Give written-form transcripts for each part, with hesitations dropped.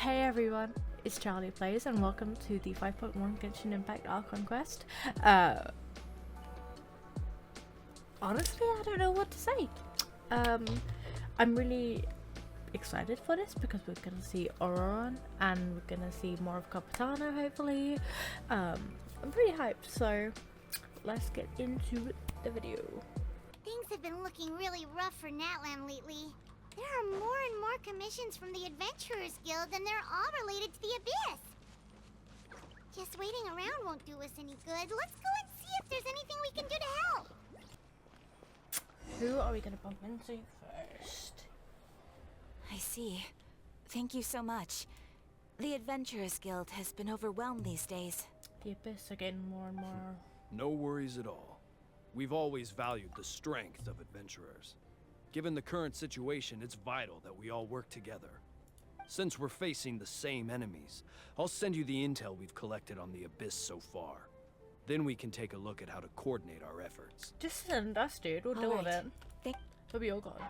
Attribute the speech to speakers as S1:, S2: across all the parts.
S1: Hey everyone, it's Charlie Plays and welcome to the 5.1 Genshin Impact Archon quest. Honestly, I don't know what to say. I'm really excited for this because we're gonna see Archon and we're gonna see more of Capitano hopefully. I'm pretty hyped, so let's get into the video.
S2: Things have been looking really rough for Natlan lately. There are more and more commissions from the Adventurers Guild, and they're all related to the Abyss. Just waiting around won't do us any good. Let's go and see if there's anything we can do to help.
S1: Who are we gonna bump into first?
S3: I see. Thank you so much. The Adventurers Guild has been overwhelmed these days.
S1: The Abyss are getting more and more...
S4: No worries at all. We've always valued the strength of adventurers. Given the current situation, it's vital that we all work together. Since we're facing the same enemies, I'll send you the intel we've collected on the Abyss so far. Then we can take a look at how to coordinate our efforts.
S1: Just send us, dude. We'll deal with it. We'll be all gone.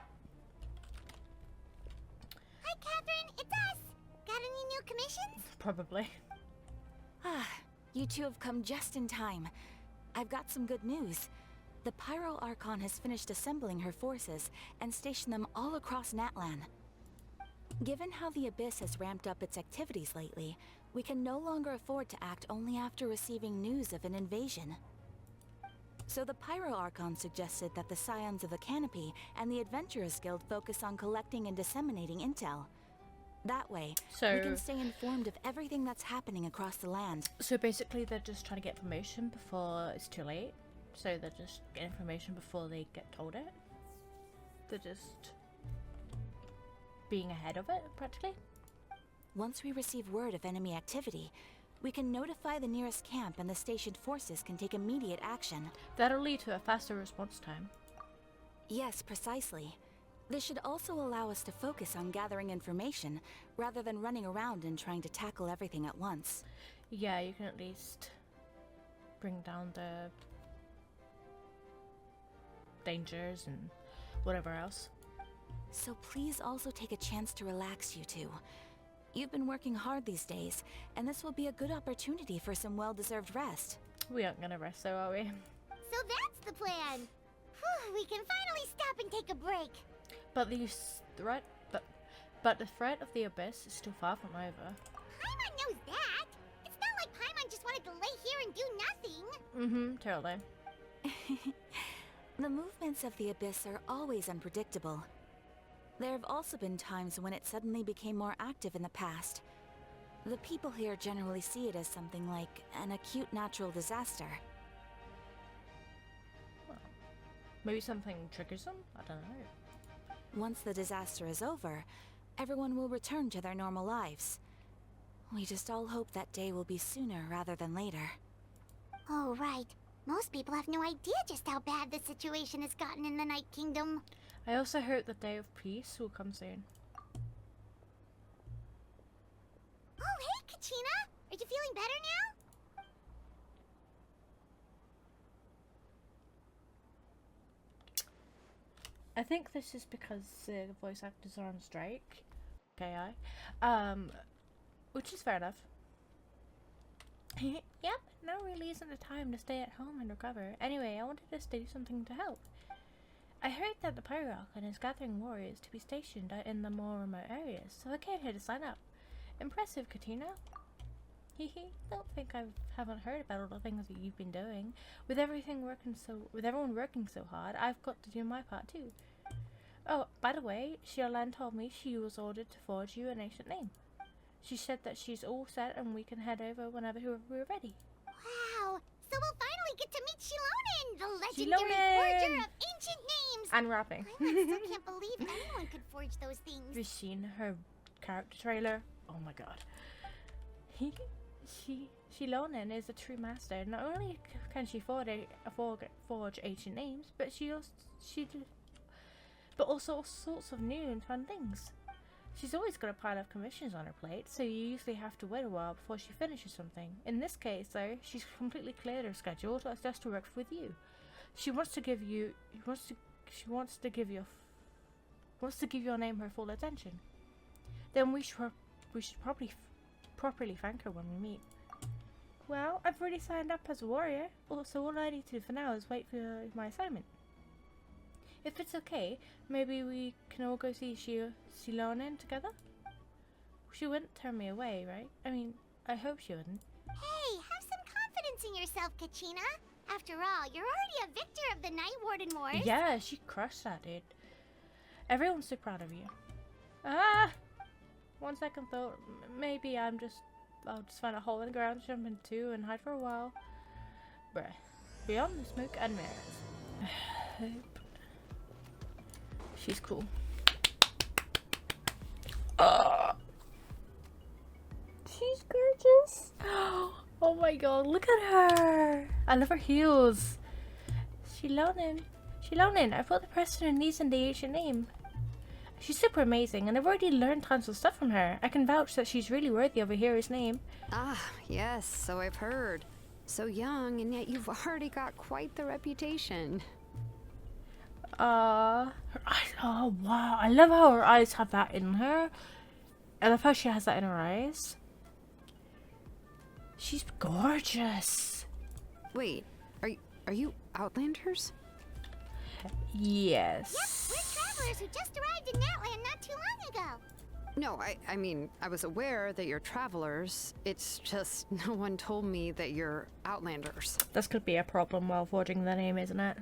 S2: Hi, Catherine. It's us. Got any new commissions?
S1: Probably.
S3: You two have come just in time. I've got some good news. The Pyro Archon has finished assembling her forces and stationed them all across Natlan. Given how the Abyss has ramped up its activities lately, we can no longer afford to act only after receiving news of an invasion. So the Pyro Archon suggested that the Scions of the Canopy and the Adventurers Guild focus on collecting and disseminating intel. That way, we can stay informed of everything that's happening across the land.
S1: So basically they're just trying to get information before it's too late. So they just get information before they get told it. They're just being ahead of it, practically.
S3: Once we receive word of enemy activity, we can notify the nearest camp and the stationed forces can take immediate action.
S1: That'll lead to a faster response time.
S3: Yes, precisely. This should also allow us to focus on gathering information, rather than running around and trying to tackle everything at once.
S1: Yeah, you can at least bring down the dangers and whatever else.
S3: So please also take a chance to relax, you two. You've been working hard these days, and this will be a good opportunity for some well-deserved rest.
S1: We aren't gonna rest though, are we?
S2: So that's the plan. Whew, we can finally stop and take a break.
S1: But the threat of the Abyss is still far from over.
S2: Paimon knows that. It's not like Paimon just wanted to lay here and do nothing.
S1: Totally.
S3: The movements of the Abyss are always unpredictable. There have also been times when it suddenly became more active in the past. The people here generally see it as something like an acute natural disaster.
S1: Well, maybe something triggers them? I don't know.
S3: Once the disaster is over, everyone will return to their normal lives. We just all hope that day will be sooner rather than later.
S2: Oh, right. Most people have no idea just how bad the situation has gotten in the Night Kingdom.
S1: I also hope the day of peace will come soon.
S2: Oh, hey, Kachina! Are you feeling better now?
S1: I think this is because the voice actors are on strike. KI. Which is fair enough. Yep, now really isn't the time to stay at home and recover. Anyway, I wanted us to do something to help. I heard that the Pyro Archon is gathering warriors to be stationed in the more remote areas, so I came here to sign up. Impressive, Katina. Hehe, don't think I haven't heard about all the things that you've been doing. With everyone working so hard, I've got to do my part too. Oh, by the way, Xiaolan told me she was ordered to forge you an ancient name. She said that she's all set and we can head over whenever we're ready.
S2: Wow, so we'll finally get to meet Xilonen, the legendary forger of ancient names.
S1: And rapping.
S2: I still can't believe anyone could forge those things.
S1: Have you seen her character trailer? Oh my god. Xilonen is a true master. Not only can she forge ancient names, but but also all sorts of new and fun things. She's always got a pile of commissions on her plate, so you usually have to wait a while before she finishes something. In this case, though, she's completely cleared her schedule just to work with you. She wants to give you your name her full attention. Then we should we should probably properly thank her when we meet. Well, I've already signed up as a warrior, so all I need to do for now is wait for my assignment. If it's okay, maybe we can all go see Shilonen together? She wouldn't turn me away, right? I mean, I hope she wouldn't.
S2: Hey, have some confidence in yourself, Kachina. After all, you're already a victor of the Night Warden Wars.
S1: Yeah, she crushed that, dude. Everyone's so proud of you. Ah! 1 second thought, maybe I'll just find a hole in the ground to jump into and hide for a while. Bruh. Beyond the smoke and mirrors. Hope. She's cool. She's gorgeous. Oh my god, look at her. I love her heels. Shilonen, I put the person who needs in the ancient name. She's super amazing, and I've already learned tons of stuff from her. I can vouch that she's really worthy of a hero's name.
S5: Ah, yes, so I've heard. So young, and yet you've already got quite the reputation.
S1: Her eyes, oh wow, I love how her eyes have that in her. I love how she has that in her eyes. She's gorgeous.
S5: Wait, are you Outlanders?
S1: Yes.
S2: Yep, we're travelers who just arrived in Natland not too long ago.
S5: No, I mean, I was aware that you're travelers. It's just no one told me that you're Outlanders.
S1: This could be a problem while forging the name, isn't it?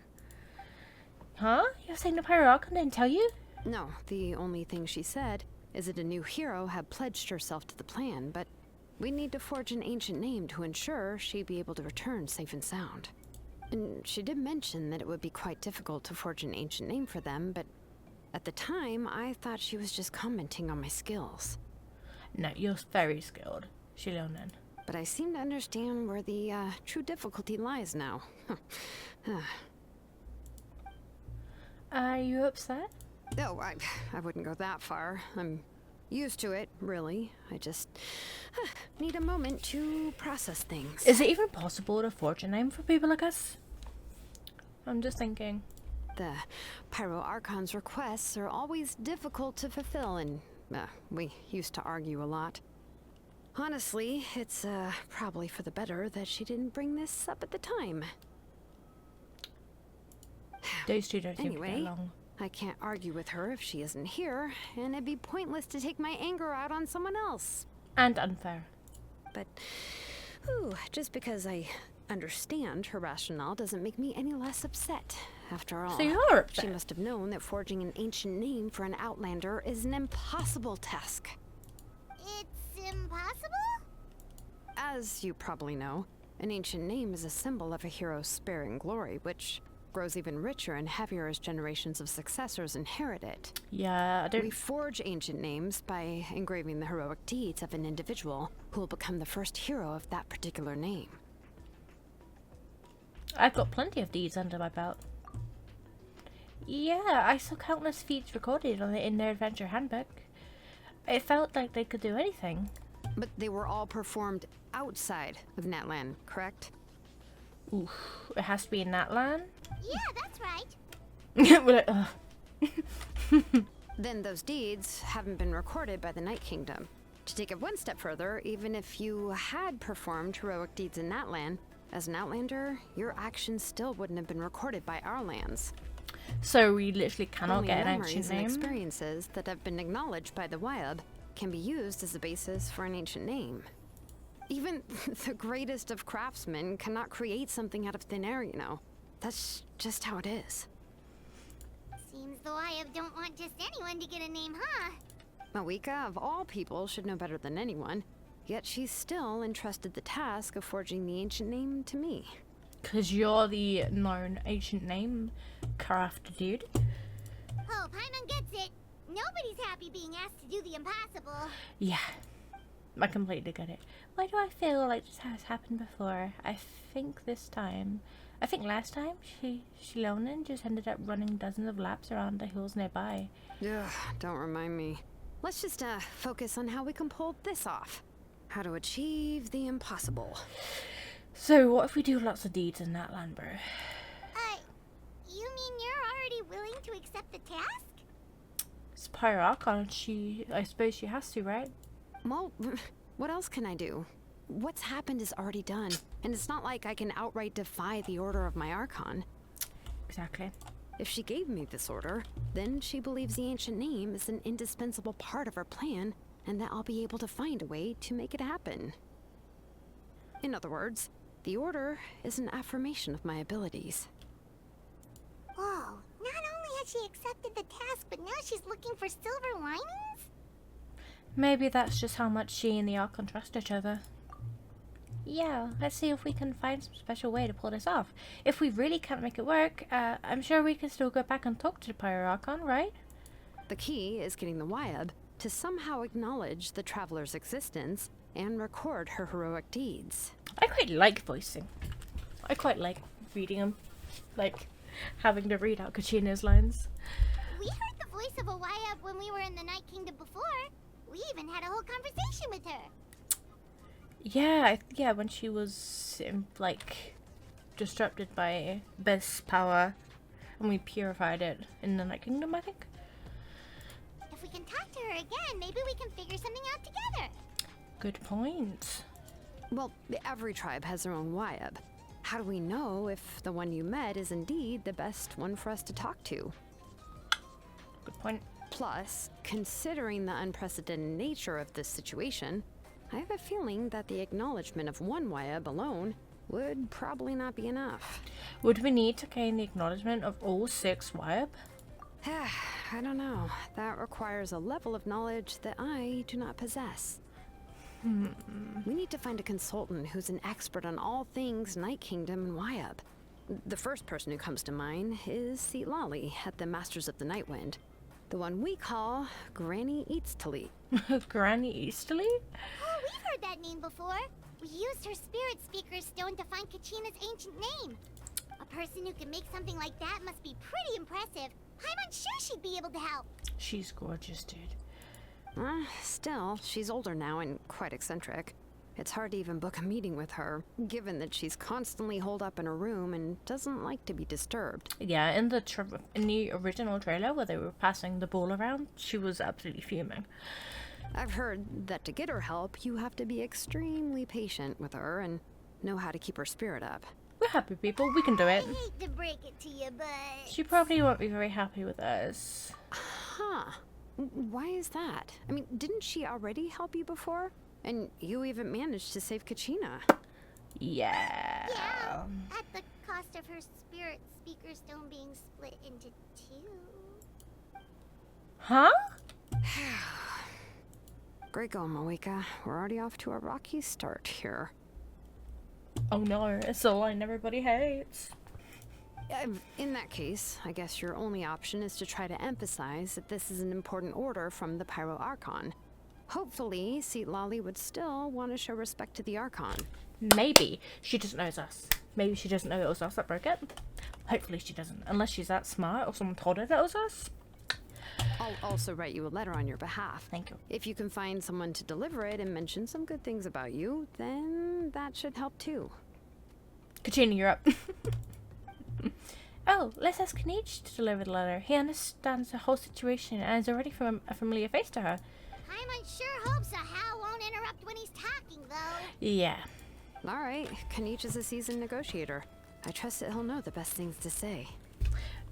S1: Huh? You're saying the Pirate Archon didn't tell you?
S5: No, the only thing she said is that a new hero had pledged herself to the plan, but we need to forge an ancient name to ensure she'd be able to return safe and sound. And she did mention that it would be quite difficult to forge an ancient name for them, but at the time, I thought she was just commenting on my skills.
S1: No, you're very skilled, Shilonen.
S5: But I seem to understand where the true difficulty lies now.
S1: Are you upset?
S5: No, I wouldn't go that far. I'm used to it, really. I just need a moment to process things.
S1: Is it even possible to forge a name for people like us? I'm just thinking.
S5: The Pyro Archon's requests are always difficult to fulfill, and we used to argue a lot. Honestly, it's probably for the better that she didn't bring this up at the time.
S1: Those two don't seem to get
S5: Anyway,
S1: along.
S5: I can't argue with her if she isn't here, and it'd be pointless to take my anger out on someone else.
S1: And unfair.
S5: But, just because I understand her rationale doesn't make me any less upset. After all,
S1: So you're upset.
S5: she must have known that forging an ancient name for an Outlander is an impossible task.
S2: It's impossible?
S5: As you probably know, an ancient name is a symbol of a hero's sparing glory, which grows even richer and heavier as generations of successors inherit it.
S1: Yeah, I
S5: We
S1: don't...
S5: forge ancient names by engraving the heroic deeds of an individual who will become the first hero of that particular name.
S1: I've got plenty of deeds under my belt. Yeah, I saw countless feats recorded in their adventure handbook. It felt like they could do anything.
S5: But they were all performed outside of Natlan, correct?
S1: Oof, it has to be in that land?
S2: Yeah, that's right.
S1: We're like, ugh.
S5: Then those deeds haven't been recorded by the Night Kingdom. To take it one step further, even if you had performed heroic deeds in Natlan, as an Outlander, your actions still wouldn't have been recorded by our lands.
S1: So we literally cannot
S5: Only
S1: get an
S5: memories
S1: ancient
S5: and
S1: name?
S5: experiences that have been acknowledged by the Wyab can be used as a basis for an ancient name. Even the greatest of craftsmen cannot create something out of thin air, you know. That's just how it is.
S2: Seems the Wyab don't want just anyone to get a name, huh?
S5: Mawika, of all people, should know better than anyone. Yet she's still entrusted the task of forging the ancient name to me.
S1: Because you're the known ancient name crafter dude.
S2: Oh, Paimon gets it. Nobody's happy being asked to do the impossible.
S1: Yeah, I completely get it. Why do I feel like this has happened before? I think last time, Shilonen just ended up running dozens of laps around the hills nearby.
S5: Ugh, don't remind me. Let's just focus on how we can pull this off. How to achieve the impossible.
S1: So what if we do lots of deeds in that land, bro?
S2: You mean you're already willing to accept the task?
S1: It's Pyro Archon, I suppose she has to, right?
S5: Well, what else can I do? What's happened is already done, and it's not like I can outright defy the order of my Archon.
S1: Exactly.
S5: If she gave me this order, then she believes the ancient name is an indispensable part of her plan, and that I'll be able to find a way to make it happen. In other words, the order is an affirmation of my abilities.
S2: Whoa, not only has she accepted the task, but now she's looking for silver linings?
S1: Maybe that's just how much she and the Archon trust each other. Yeah, let's see if we can find some special way to pull this off. If we really can't make it work, I'm sure we can still go back and talk to the Pyro Archon, right?
S5: The key is getting the Wyab to somehow acknowledge the traveler's existence and record her heroic deeds.
S1: I quite like voicing. I quite like reading them. Like, having to read out Kachina's lines.
S2: We heard the voice of a Wyab when we were in the Night Kingdom before. We even had a whole conversation with her.
S1: Yeah, when she was, like, disrupted by Abyss power, and we purified it in the Night Kingdom, I think.
S2: If we can talk to her again, maybe we can figure something out together.
S1: Good point.
S5: Well, every tribe has their own Wyab. How do we know if the one you met is indeed the best one for us to talk to?
S1: Good point.
S5: Plus, considering the unprecedented nature of this situation, I have a feeling that the acknowledgement of one Wyab alone would probably not be enough.
S1: Would we need to gain the acknowledgement of all 6 Wyab?
S5: I don't know. That requires a level of knowledge that I do not possess. We need to find a consultant who's an expert on all things Night Kingdom and Wyab. The first person who comes to mind is Lali at the Masters of the Nightwind. The one we call Granny Eatstally.
S1: Granny Easterly?
S2: Oh, we've heard that name before. We used her spirit speaker stone to find Kachina's ancient name. A person who can make something like that must be pretty impressive. I'm unsure she'd be able to help.
S1: She's gorgeous, dude.
S5: Still, she's older now and quite eccentric. It's hard to even book a meeting with her, given that she's constantly holed up in her room and doesn't like to be disturbed.
S1: Yeah, in the original trailer where they were passing the ball around, she was absolutely fuming.
S5: I've heard that to get her help, you have to be extremely patient with her and know how to keep her spirit up.
S1: We're happy people, we can do it.
S2: I hate to break it to you, but...
S1: She probably won't be very happy with us.
S5: Huh. Why is that? I mean, didn't she already help you before? And you even managed to save Kachina.
S1: Yeah.
S2: Yeah, at the cost of her spirit speaker stone being split into 2.
S1: Huh?
S5: Great going, Moeka. We're already off to a rocky start here.
S1: Oh no, it's the line everybody hates.
S5: In that case, I guess your only option is to try to emphasize that this is an important order from the Pyro Archon. Hopefully, Lali would still want to show respect to the Archon.
S1: Maybe she doesn't know it's us. Maybe she doesn't know it was us that broke it. Hopefully she doesn't, unless she's that smart or someone told her that it was us.
S5: I'll also write you a letter on your behalf.
S1: Thank you.
S5: If you can find someone to deliver it and mention some good things about you, then that should help too.
S1: Kachina, you're up. Oh, let's ask Kanich to deliver the letter. He understands the whole situation and is already a familiar face to her.
S2: Paimon sure hopes a Hal won't interrupt when he's talking, though.
S1: Yeah.
S5: All right, Kanich is a seasoned negotiator. I trust that he'll know the best things to say.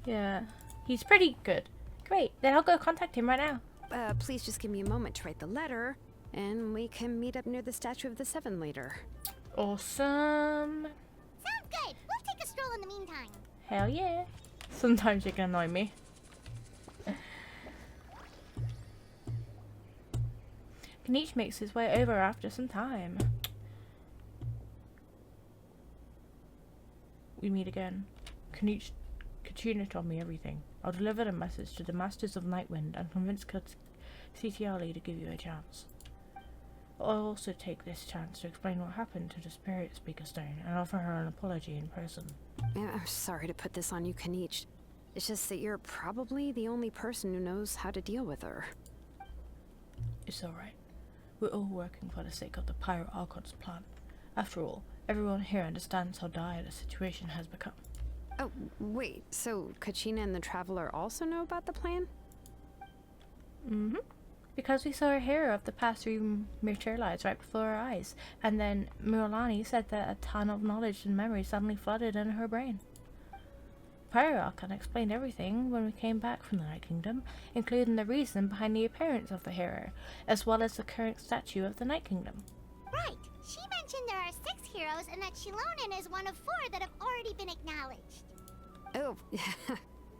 S1: Yeah. He's pretty good. Great. Then I'll go contact him right now.
S5: Please just give me a moment to write the letter, and we can meet up near the Statue of the Seven later.
S1: Awesome.
S2: Sounds good. We'll take a stroll in the meantime.
S1: Hell yeah. Sometimes you can annoy me. Kanich makes his way over after some time. We meet again. Kachina told me everything. I'll deliver the message to the Masters of Nightwind and convince Citiali to give you a chance. I'll also take this chance to explain what happened to the Spirit Speaker Stone and offer her an apology in person.
S5: Yeah, I'm sorry to put this on you, Kanich. It's just that you're probably the only person who knows how to deal with her.
S1: It's alright. We're all working for the sake of the Pyro Archon's plan. After all, everyone here understands how dire the situation has become.
S5: Oh, wait, so Kachina and the Traveler also know about the plan?
S1: Mm-hmm. Because we saw a hero of the past materialize right before our eyes, and then Miralani said that a ton of knowledge and memory suddenly flooded into her brain. Pyro Archon explained everything when we came back from the Night Kingdom, including the reason behind the appearance of the hero, as well as the current statue of the Night Kingdom.
S2: Right. She mentioned there are 6 heroes and that Shilonen is one of 4 that have already been acknowledged.
S5: Oh,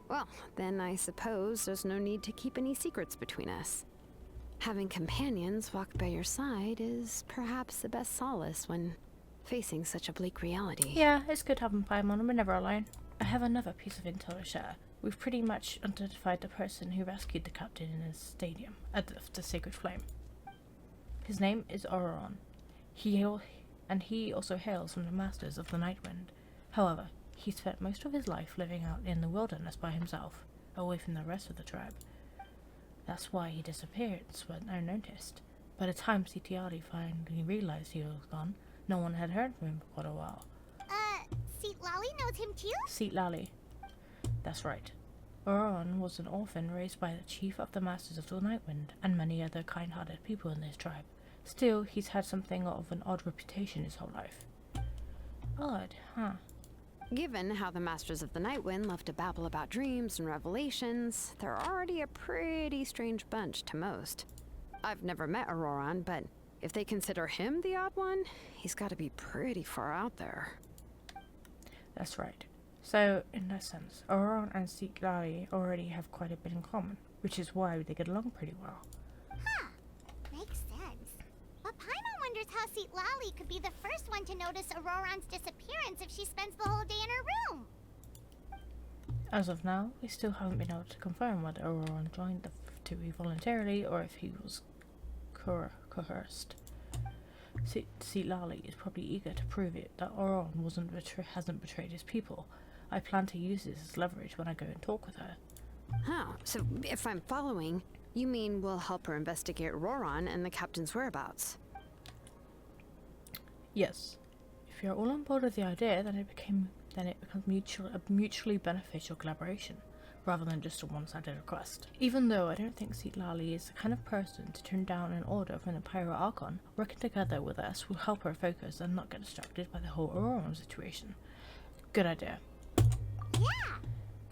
S5: well, then I suppose there's no need to keep any secrets between us. Having companions walk by your side is perhaps the best solace when facing such a bleak reality.
S1: Yeah, it's good having Paimon, and we're never alone. I have another piece of intel to share. We've pretty much identified the person who rescued the captain in his stadium at the Sacred Flame. His name is Archon. He also hails from the Masters of the Nightwind. However, he spent most of his life living out in the wilderness by himself, away from the rest of the tribe. That's why he disappeared, went unnoticed. By the time Sitiari finally realized he was gone, no one had heard from him for quite a while.
S2: Seat Lolly knows him too?
S1: Seat Lally. That's right. Archon was an orphan raised by the chief of the Masters of the Nightwind and many other kind-hearted people in this tribe. Still, he's had something of an odd reputation his whole life. Odd, huh?
S5: Given how the Masters of the Nightwind love to babble about dreams and revelations, they're already a pretty strange bunch to most. I've never met Auroran, but if they consider him the odd one, he's got to be pretty far out there.
S1: That's right. So, in that sense, Auroran and Seat Lally already have quite a bit in common, which is why they get along pretty well.
S2: Huh. Makes sense. But Paimon wonders how Seat Lally could be the first one to notice Auroran's disappearance if she spends the whole day in her room.
S1: As of now, we still haven't been able to confirm whether Auroran joined the F2E voluntarily or if he was coerced. Seat Lally is probably eager to prove it that Auroran hasn't betrayed his people. I plan to use this as leverage when I go and talk with her.
S5: Oh, so if I'm following, you mean we'll help her investigate Auroran and the captain's whereabouts?
S1: Yes. If you're all on board with the idea, then it becomes a mutually beneficial collaboration, rather than just a one-sided request. Even though I don't think Seat Lally is the kind of person to turn down an order from the Pyro Archon, working together with us will help her focus and not get distracted by the whole Auroran situation. Good idea.
S2: Yeah.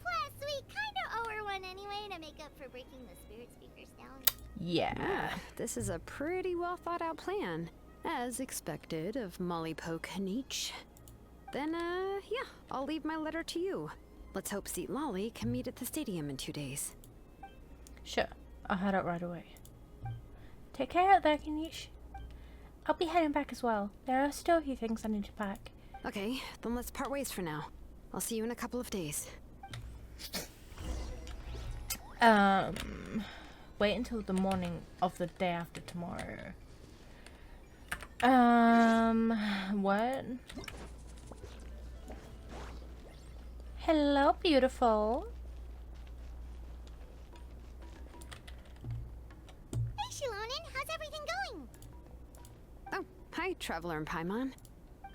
S2: Plus, we kinda owe her one anyway to make up for breaking the spirit speakers down.
S1: Yeah.
S5: This is a pretty well thought out plan, as expected of Molly Poke Nietzsche. Then, yeah, I'll leave my letter to you. Let's hope Seat Lally can meet at the stadium in 2 days.
S1: Sure. I'll head out right away. Take care out there, Kanish. I'll be heading back as well. There are still a few things I need to pack.
S5: Okay, then let's part ways for now. I'll see you in a couple of days.
S1: Wait until the morning of the day after tomorrow. What? Hello, beautiful.
S2: Hey, Shilonen, how's everything going?
S5: Oh, hi, Traveler and Paimon.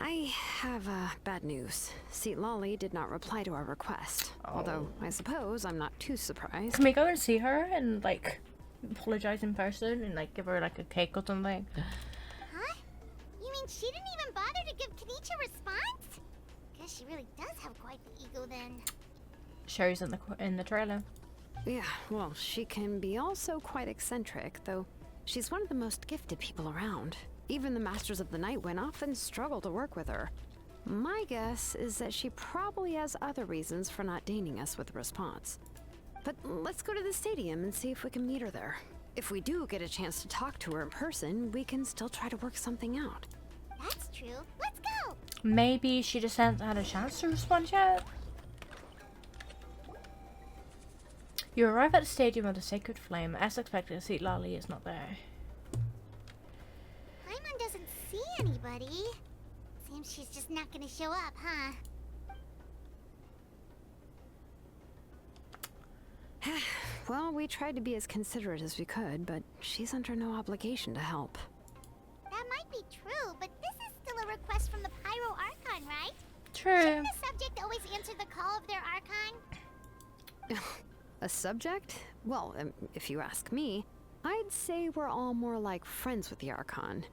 S5: I have, bad news. Seat Lally did not reply to our request. Although, I suppose I'm not too surprised.
S1: Can we go and see her and, like, apologize in person and, like, give her, like, a cake or something?
S2: Huh? You mean she didn't even bother to give Kanichi a response? Guess she really does have quite the ego then.
S1: Shows in the trailer.
S5: Yeah, well, she can be also quite eccentric, though she's one of the most gifted people around. Even the Masters of the Nightwind often struggle to work with her. My guess is that she probably has other reasons for not deigning us with a response. But let's go to the stadium and see if we can meet her there. If we do get a chance to talk to her in person, we can still try to work something out.
S2: That's true. Let's go!
S1: Maybe she just hasn't had a chance to respond yet? You arrive at the stadium of the Sacred Flame. As expected, Seat Lally is not there.
S2: Paimon doesn't see anybody. Seems she's just not gonna show up, huh?
S5: Well, we tried to be as considerate as we could, but she's under no obligation to help.
S2: That might be true, but this is still a request from the Pyro Archon, right?
S1: True.
S2: Shouldn't the subject always answer the call of their Archon?
S5: A subject? Well, if you ask me, I'd say we're all more like friends with the Archon.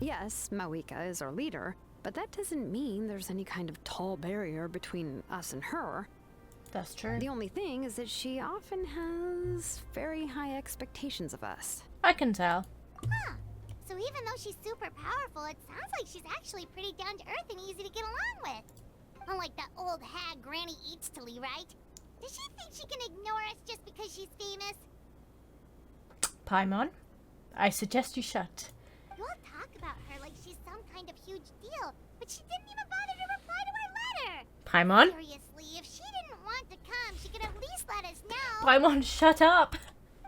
S5: Yes, Mawika is our leader, but that doesn't mean there's any kind of tall barrier between us and her.
S1: That's true.
S5: The only thing is that she often has very high expectations of us.
S1: I can tell.
S2: Huh. So even though she's super powerful, it sounds like she's actually pretty down to earth and easy to get along with. Unlike that old hag Granny Eatstily, right? Does she think she can ignore us just because she's famous?
S1: Paimon, I suggest you shut.
S2: You all talk about her like she's some kind of huge deal, but she didn't even bother to reply to our letter.
S1: Paimon?
S2: Seriously, if she didn't want to come, she could at least let us know.
S1: Paimon, shut up!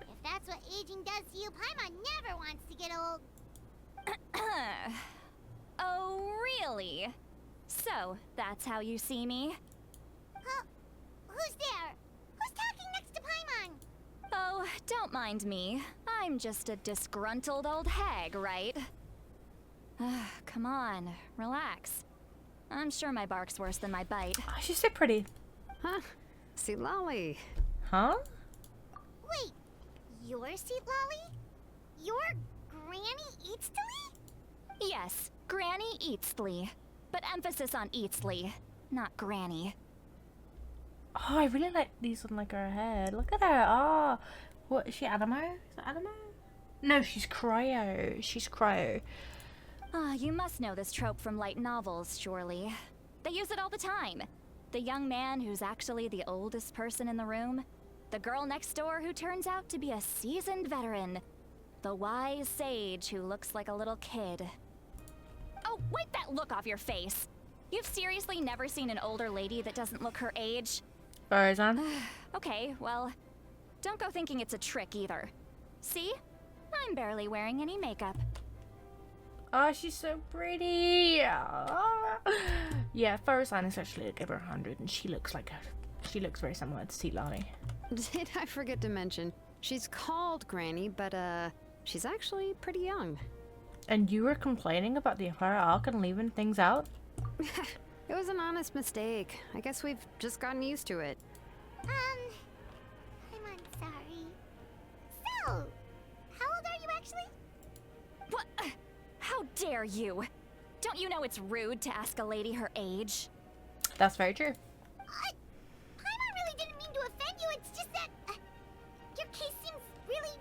S2: If that's what aging does to you, Paimon never wants to get old.
S3: Oh, really? So, that's how you see me?
S2: Huh? Who's there? Who's talking next to Paimon?
S3: Oh, don't mind me. I'm just a disgruntled old hag, right? Come on, relax. I'm sure my bark's worse than my bite.
S1: Oh, she's so pretty.
S5: Huh? See, Lolly.
S1: Huh?
S2: Wait, you're Seat Lolly? You're Granny Eatstily?
S3: Yes, Granny Eatsley. But emphasis on Eatsley, not Granny.
S1: Oh, I really like these on like her head. Look at her. Oh, what is she? Animo? Is that Animo? No, she's Cryo. She's Cryo.
S3: Ah, you must know this trope from light novels, surely. They use it all the time. The young man who's actually the oldest person in the room. The girl next door who turns out to be a seasoned veteran. The wise sage who looks like a little kid. Oh, wipe that look off your face! You've seriously never seen an older lady that doesn't look her age?
S1: Farazan.
S3: Okay, well, don't go thinking it's a trick either. See? I'm barely wearing any makeup.
S1: Oh, she's so pretty. Oh. Yeah, Farazan is actually like over 100, and she looks like her. She looks very similar to Seat Lolly.
S5: Did I forget to mention, she's called Granny, but she's actually pretty young.
S1: And you were complaining about the entire arc and leaving things out?
S5: It was an honest mistake. I guess we've just gotten used to it.
S2: I'm sorry. So, how old are you actually?
S3: What? How dare you? Don't you know it's rude to ask a lady her age?
S1: That's very true.
S2: Paimon really didn't mean to offend you, it's just that your case seems really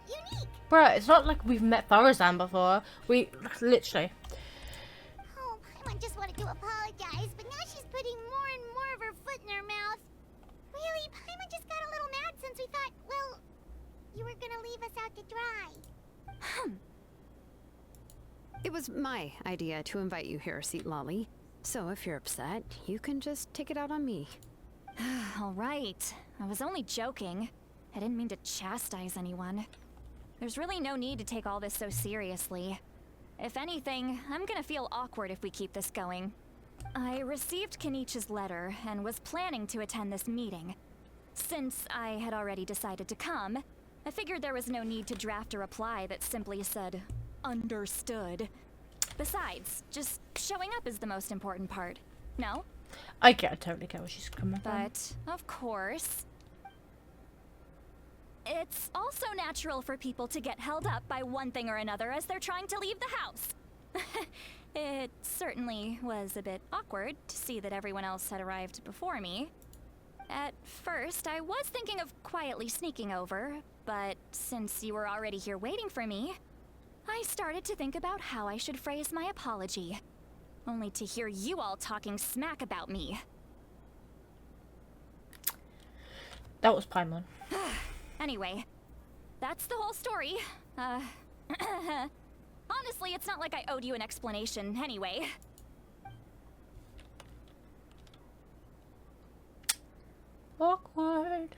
S2: unique.
S1: Bruh, it's not like we've met Farazan before. We, literally.
S2: Oh, Paimon just wanted to apologize, but now she's putting more and more of her foot in her mouth. Really, Paimon just got a little mad since we thought, well, you were gonna leave us out to dry.
S5: It was my idea to invite you here, Seat Lolly. So if you're upset, you can just take it out on me.
S3: All right. I was only joking. I didn't mean to chastise anyone. There's really no need to take all this so seriously. If anything, I'm gonna feel awkward if we keep this going. I received Kenichi's letter and was planning to attend this meeting. Since I had already decided to come, I figured there was no need to draft a reply that simply said, "Understood." Besides, just showing up is the most important part. No?
S1: I totally get where she's coming from.
S3: But, of course, it's also natural for people to get held up by one thing or another as they're trying to leave the house. It certainly was a bit awkward to see that everyone else had arrived before me. At first, I was thinking of quietly sneaking over, but since you were already here waiting for me, I started to think about how I should phrase my apology. Only to hear you all talking smack about me.
S1: That was Paimon.
S3: Anyway, that's the whole story. Honestly, it's not like I owed you an explanation anyway.
S1: Awkward.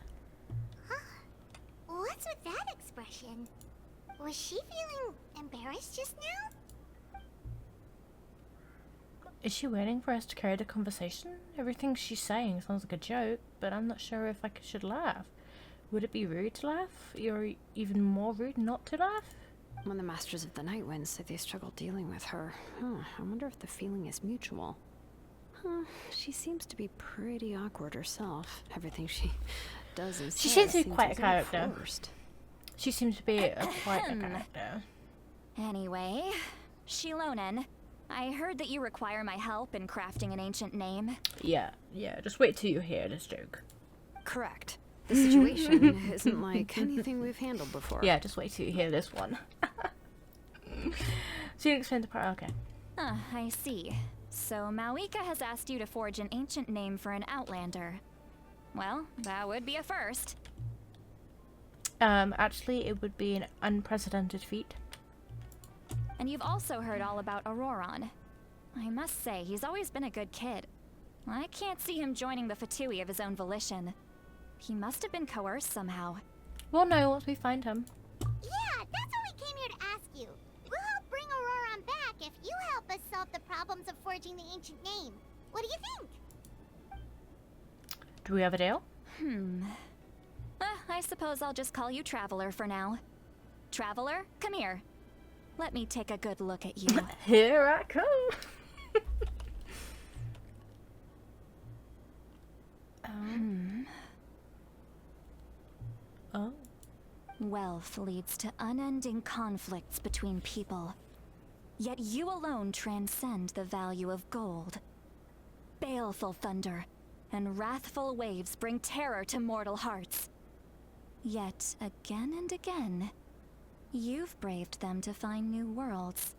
S2: What's with that expression? Was she feeling embarrassed just now?
S1: Is she waiting for us to carry the conversation? Everything she's saying sounds like a joke, but I'm not sure if I should laugh. Would it be rude to laugh? Or even more rude not to laugh?
S5: When the Masters of the Night Wind said they struggled dealing with her, I wonder if the feeling is mutual. She seems to be pretty awkward herself. Everything she does and
S1: She
S5: says
S1: seems to be quite a
S5: little
S1: character.
S5: forced.
S1: She seems to be quite a character.
S6: Anyway, Shilonen, I heard that you require my help in crafting an ancient name.
S1: Yeah, just wait till you hear this joke.
S5: Correct. The situation isn't like anything we've handled before.
S1: Yeah, just wait till you hear this one. So you explain the part, okay.
S6: I see. So Mawika has asked you to forge an ancient name for an outlander. Well, that would be a first.
S1: Actually, it would be an unprecedented feat.
S6: And you've also heard all about Auroron. I must say, he's always been a good kid. I can't see him joining the Fatui of his own volition. He must have been coerced somehow.
S1: We'll know once we find him.
S2: Yeah, that's what we came here to ask you. We'll help bring Auroron back if you help us solve the problems of forging the ancient name. What do you think?
S1: Do we have a deal?
S6: I suppose I'll just call you Traveler for now. Traveler, come here. Let me take a good look at you.
S1: Here I come. Oh.
S6: Wealth leads to unending conflicts between people. Yet you alone transcend the value of gold. Baleful thunder and wrathful waves bring terror to mortal hearts. Yet, again and again, you've braved them to find new worlds.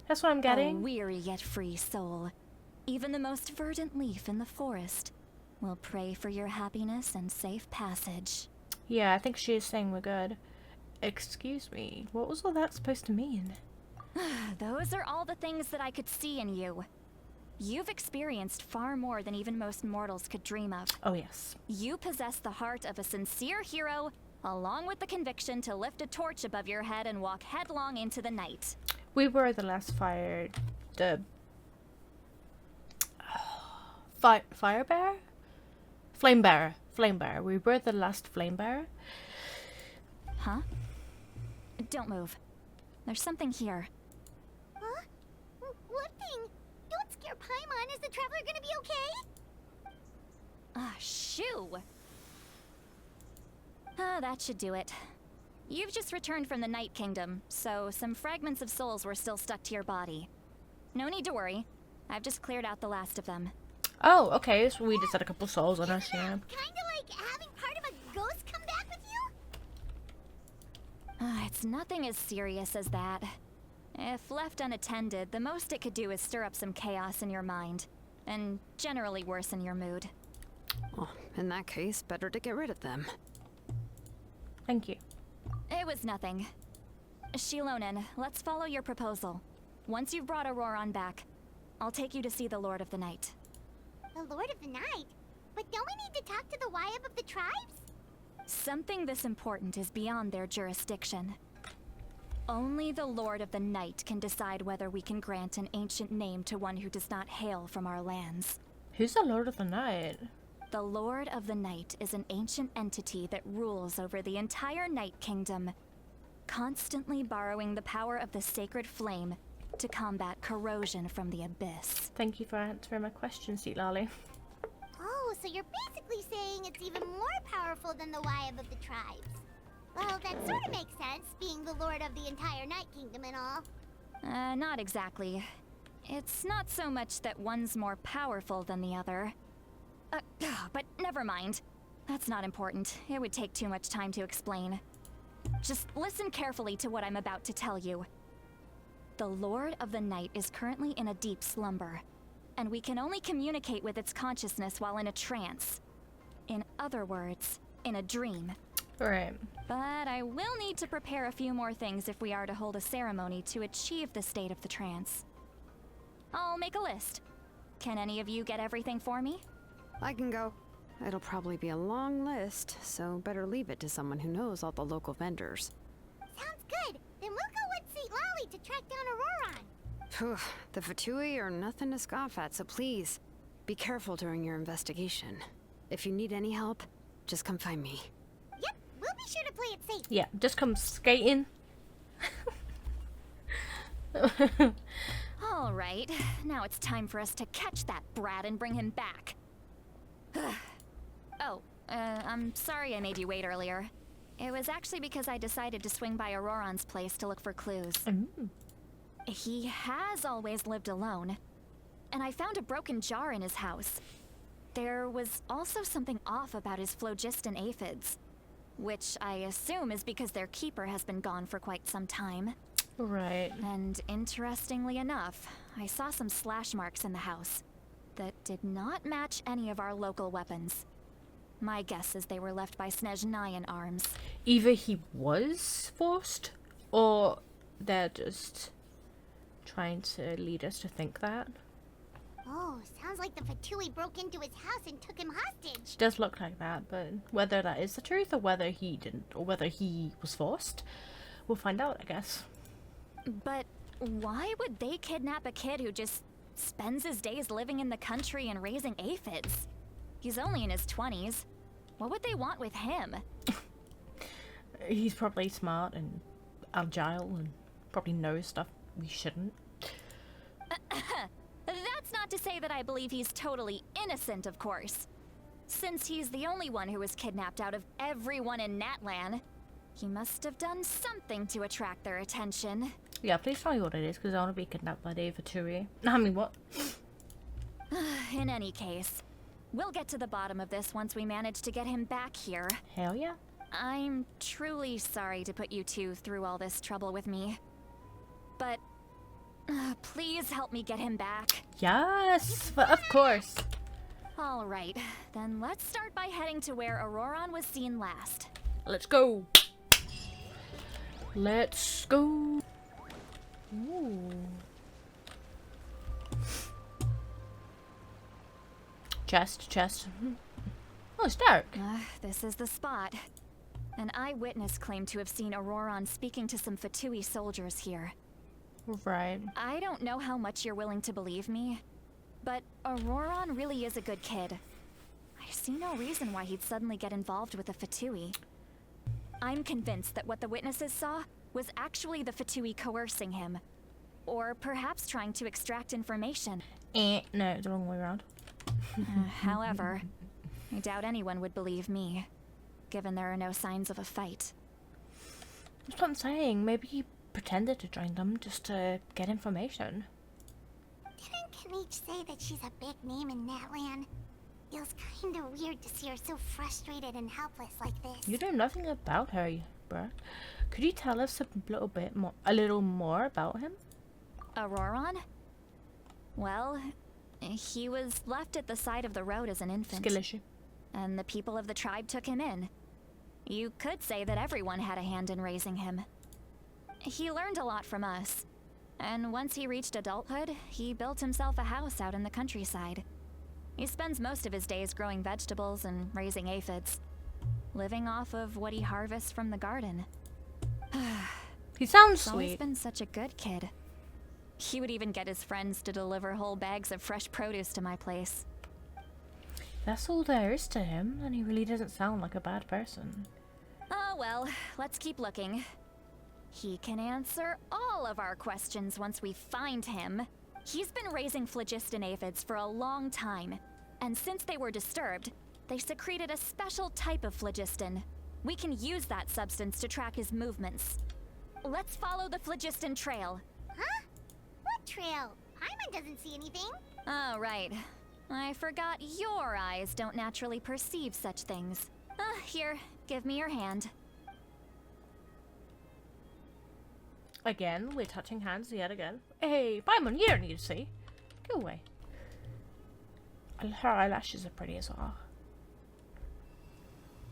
S1: That's what I'm getting.
S6: A weary yet free soul. Even the most verdant leaf in the forest will pray for your happiness and safe passage.
S1: Yeah, I think she is saying we're good. Excuse me, what was all that supposed to mean?
S6: Those are all the things that I could see in you. You've experienced far more than even most mortals could dream of.
S1: Oh yes.
S6: You possess the heart of a sincere hero, along with the conviction to lift a torch above your head and walk headlong into the night.
S1: We were the last fire bearer? Flame bearer. Flame bearer. We were the last flame bearer.
S6: Huh? Don't move. There's something here.
S2: Huh? What thing? Don't scare Paimon. Is the Traveler gonna be okay?
S6: Shoo! That should do it. You've just returned from the Night Kingdom, so some fragments of souls were still stuck to your body. No need to worry. I've just cleared out the last of them.
S1: Oh, okay, so we just had a couple souls on us, yeah.
S2: Kinda like having part of a ghost come back with you?
S6: It's nothing as serious as that. If left unattended, the most it could do is stir up some chaos in your mind, and generally worsen your mood.
S5: Well, in that case, better to get rid of them.
S1: Thank you.
S6: It was nothing. Shilonen, let's follow your proposal. Once you've brought Auroron back, I'll take you to see the Lord of the Night.
S2: The Lord of the Night? But don't we need to talk to the Wyab of the tribes?
S6: Something this important is beyond their jurisdiction. Only the Lord of the Night can decide whether we can grant an ancient name to one who does not hail from our lands.
S1: Who's the Lord of the Night?
S6: The Lord of the Night is an ancient entity that rules over the entire Night Kingdom, constantly borrowing the power of the sacred flame to combat corrosion from the abyss.
S1: Thank you for answering my question, Sweet Lolly.
S2: Oh, so you're basically saying it's even more powerful than the Wyab of the tribes. Well, that sort of makes sense, being the lord of the entire Night Kingdom and all.
S6: Not exactly. It's not so much that one's more powerful than the other. But never mind. That's not important. It would take too much time to explain. Just listen carefully to what I'm about to tell you. The Lord of the Night is currently in a deep slumber, and we can only communicate with its consciousness while in a trance. In other words, in a dream.
S1: Right.
S6: But I will need to prepare a few more things if we are to hold a ceremony to achieve the state of the trance. I'll make a list. Can any of you get everything for me?
S5: I can go. It'll probably be a long list, so better leave it to someone who knows all the local vendors.
S2: Sounds good. Then we'll go with St. Lolly to track down Auroron.
S5: Phew, the Fatui are nothing to scoff at, so please, be careful during your investigation. If you need any help, just come find me.
S2: Yep, we'll be sure to play it safe.
S1: Yeah, just come skating.
S6: All right, now it's time for us to catch that brat and bring him back. I'm sorry I made you wait earlier. It was actually because I decided to swing by Auroron's place to look for clues. He has always lived alone, and I found a broken jar in his house. There was also something off about his phlogiston aphids, which I assume is because their keeper has been gone for quite some time.
S1: Right.
S6: And interestingly enough, I saw some slash marks in the house that did not match any of our local weapons. My guess is they were left by Snezhnayan arms.
S1: Either he was forced, or they're just trying to lead us to think that.
S2: Oh, sounds like the Fatui broke into his house and took him hostage.
S1: Does look like that, but whether that is the truth or whether he didn't, or whether he was forced, we'll find out, I guess.
S6: But why would they kidnap a kid who just spends his days living in the country and raising aphids? He's only in his 20s. What would they want with him?
S1: He's probably smart and agile and probably knows stuff we shouldn't.
S6: That's not to say that I believe he's totally innocent, of course. Since he's the only one who was kidnapped out of everyone in Natlan, he must have done something to attract their attention.
S1: Yeah, please tell me what it is, because I want to be kidnapped by David Fatui. I mean, what?
S6: In any case, we'll get to the bottom of this once we manage to get him back here.
S1: Hell yeah.
S6: I'm truly sorry to put you two through all this trouble with me. But please help me get him back.
S1: Yes, but of course.
S6: All right, then let's start by heading to where Auroron was seen last.
S1: Let's go. Let's go. Ooh. Chest. Oh, it's dark.
S6: This is the spot. An eyewitness claimed to have seen Auroron speaking to some Fatui soldiers here.
S1: Right.
S6: I don't know how much you're willing to believe me, but Auroron really is a good kid. I see no reason why he'd suddenly get involved with the Fatui. I'm convinced that what the witnesses saw was actually the Fatui coercing him. Or perhaps trying to extract information.
S1: No, the wrong way around.
S6: However, I doubt anyone would believe me, given there are no signs of a fight.
S1: That's what I'm saying. Maybe he pretended to join them just to get information.
S2: Didn't Kanich say that she's a big name in Natlan? Feels kinda weird to see her so frustrated and helpless like this.
S1: You know nothing about her, bruh. Could you tell us a little more about him?
S6: Auroron? Well, he was left at the side of the road as an infant.
S1: Skill issue.
S6: And the people of the tribe took him in. You could say that everyone had a hand in raising him. He learned a lot from us. And once he reached adulthood, he built himself a house out in the countryside. He spends most of his days growing vegetables and raising aphids, living off of what he harvests from the garden.
S1: He sounds
S6: He's always
S1: sweet.
S6: been such a good kid. He would even get his friends to deliver whole bags of fresh produce to my place.
S1: That's all there is to him, and he really doesn't sound like a bad person.
S6: Oh well, let's keep looking. He can answer all of our questions once we find him. He's been raising phlogiston aphids for a long time, and since they were disturbed, they secreted a special type of phlogiston. We can use that substance to track his movements. Let's follow the phlogiston trail.
S2: Huh? What trail? Paimon doesn't see anything.
S6: Oh, right. I forgot your eyes don't naturally perceive such things. Here, give me your hand.
S1: Again, we're touching hands yet again. Hey, Paimon, you don't need to see. Go away. Her eyelashes are pretty as well.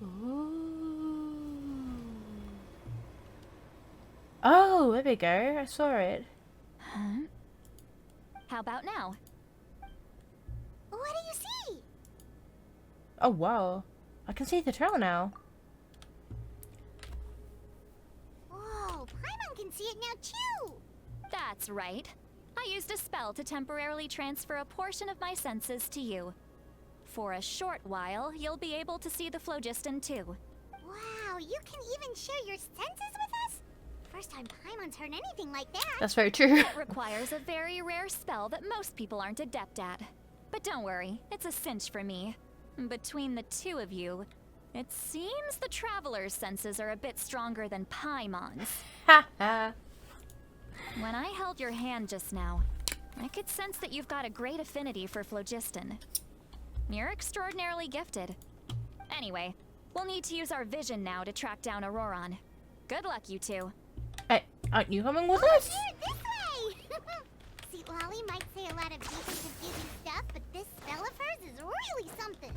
S1: Ooh. Oh, there we go. I saw it.
S6: Huh? How about now?
S2: What do you see?
S1: Oh, wow. I can see the trail now.
S2: Whoa, Paimon can see it now too.
S6: That's right. I used a spell to temporarily transfer a portion of my senses to you. For a short while, you'll be able to see the phlogiston too.
S2: Wow, you can even share your senses with us? First time Paimon's heard anything like that.
S1: That's very true.
S6: It requires a very rare spell that most people aren't adept at. But don't worry, it's a cinch for me. Between the two of you, It seems the traveler's senses are a bit stronger than Paimon's.
S1: Ha ha.
S6: When I held your hand just now, I could sense that you've got a great affinity for phlogiston. You're extraordinarily gifted. Anyway, we'll need to use our vision now to track down Auroron. Good luck, you two.
S1: Hey, aren't you coming with us?
S2: Here, this way! See, Lolly might say a lot of deep and confusing stuff, but this spell of hers is really something.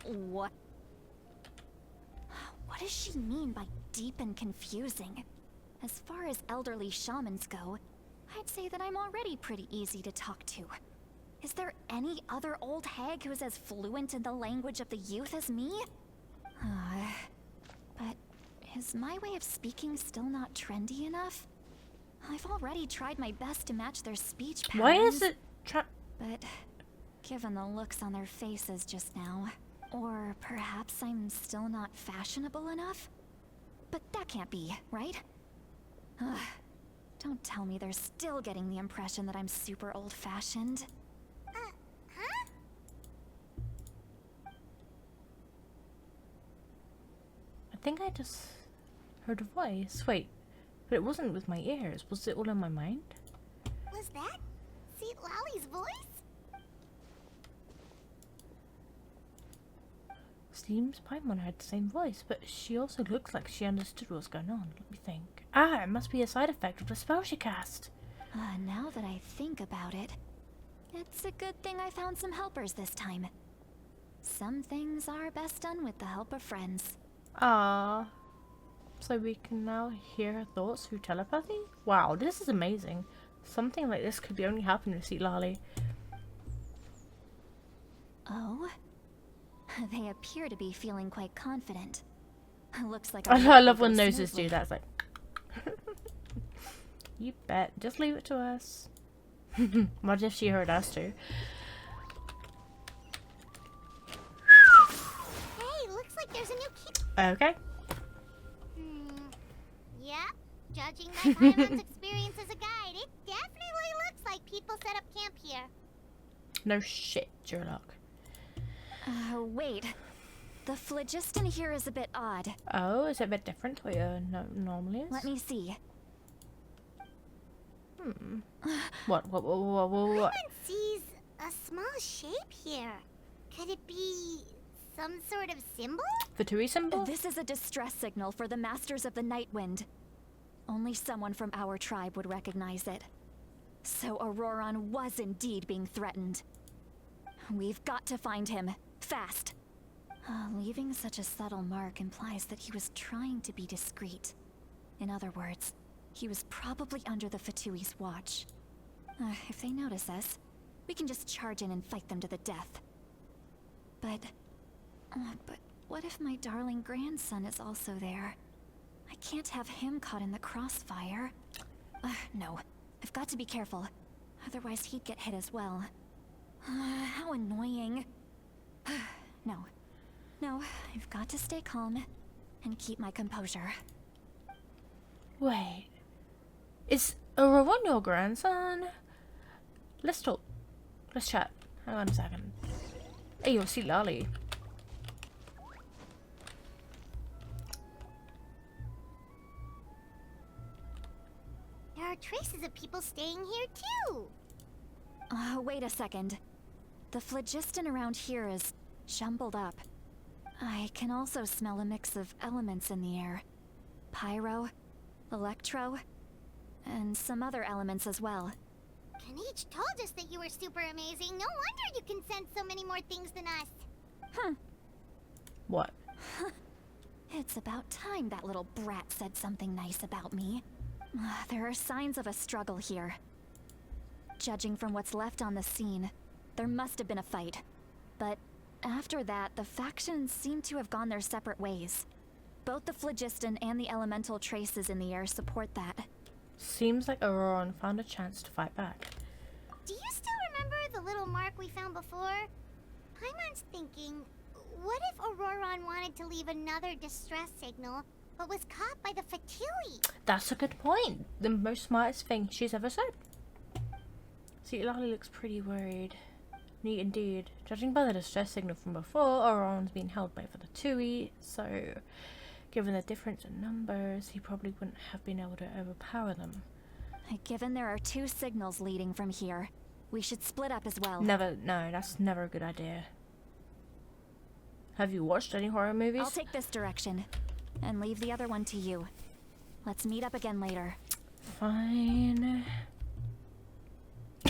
S6: What? What does she mean by deep and confusing? As far as elderly shamans go, I'd say that I'm already pretty easy to talk to. Is there any other old hag who's as fluent in the language of the youth as me? But is my way of speaking still not trendy enough? I've already tried my best to match their speech patterns.
S1: Why is it
S6: But given the looks on their faces just now, or perhaps I'm still not fashionable enough? But that can't be, right? Ugh. Don't tell me they're still getting the impression that I'm super old-fashioned.
S2: Huh?
S1: I think I just heard a voice. Wait, but it wasn't with my ears. Was it all in my mind?
S2: Was that Seat Lolly's voice?
S1: Seems Paimon had the same voice, but she also looks like she understood what was going on. Let me think. Ah, it must be a side effect of the spell she cast.
S6: Now that I think about it, it's a good thing I found some helpers this time. Some things are best done with the help of friends.
S1: Ah. So we can now hear her thoughts through telepathy? Wow, this is amazing. Something like this could be only happening with Seat Lolly.
S6: Oh? They appear to be feeling quite confident. Looks like
S1: I love when noses do that. It's like, you bet. Just leave it to us. What if she heard us too?
S2: Hey, looks like there's a new key.
S1: Okay.
S2: Yeah, judging by Paimon's experience as a guide, it definitely looks like people set up camp here.
S1: No shit, Sherlock.
S6: Wait. The phlogiston here is a bit odd.
S1: Oh, is it a bit different to what your normally is?
S6: Let me see.
S1: What?
S2: Paimon sees a small shape here. Could it be some sort of symbol?
S1: The Tui symbol?
S6: This is a distress signal for the Masters of the Night Wind. Only someone from our tribe would recognize it. So Auroron was indeed being threatened. We've got to find him. Fast. Leaving such a subtle mark implies that he was trying to be discreet. In other words, he was probably under the Fatui's watch. If they notice us, we can just charge in and fight them to the death. But what if my darling grandson is also there? I can't have him caught in the crossfire. No, I've got to be careful. Otherwise he'd get hit as well. How annoying. No, I've got to stay calm and keep my composure.
S1: Wait. Is Auroron your grandson? Let's talk. Let's chat. Hang on a second. Hey, you'll see Lolly.
S2: There are traces of people staying here too.
S6: Wait a second. The phlogiston around here is jumbled up. I can also smell a mix of elements in the air. Pyro, electro, and some other elements as well.
S2: Kanich told us that you were super amazing. No wonder you can sense so many more things than us.
S1: What?
S6: It's about time that little brat said something nice about me. There are signs of a struggle here. Judging from what's left on the scene, there must have been a fight. But after that, the factions seem to have gone their separate ways. Both the phlogiston and the elemental traces in the air support that.
S1: Seems like Auroron found a chance to fight back.
S2: Do you still remember the little mark we found before? Paimon's thinking, what if Auroron wanted to leave another distress signal, but was caught by the Fatui?
S1: That's a good point. The most smartest thing she's ever said. See, Lolly looks pretty worried. Neat indeed. Judging by the distress signal from before, Auron's being held by Fatui, so given the difference in numbers, he probably wouldn't have been able to overpower them.
S6: Given there are 2 signals leading from here, we should split up as well.
S1: No, that's never a good idea. Have you watched any horror movies?
S6: I'll take this direction, and leave the other one to you. Let's meet up again later.
S1: Fine.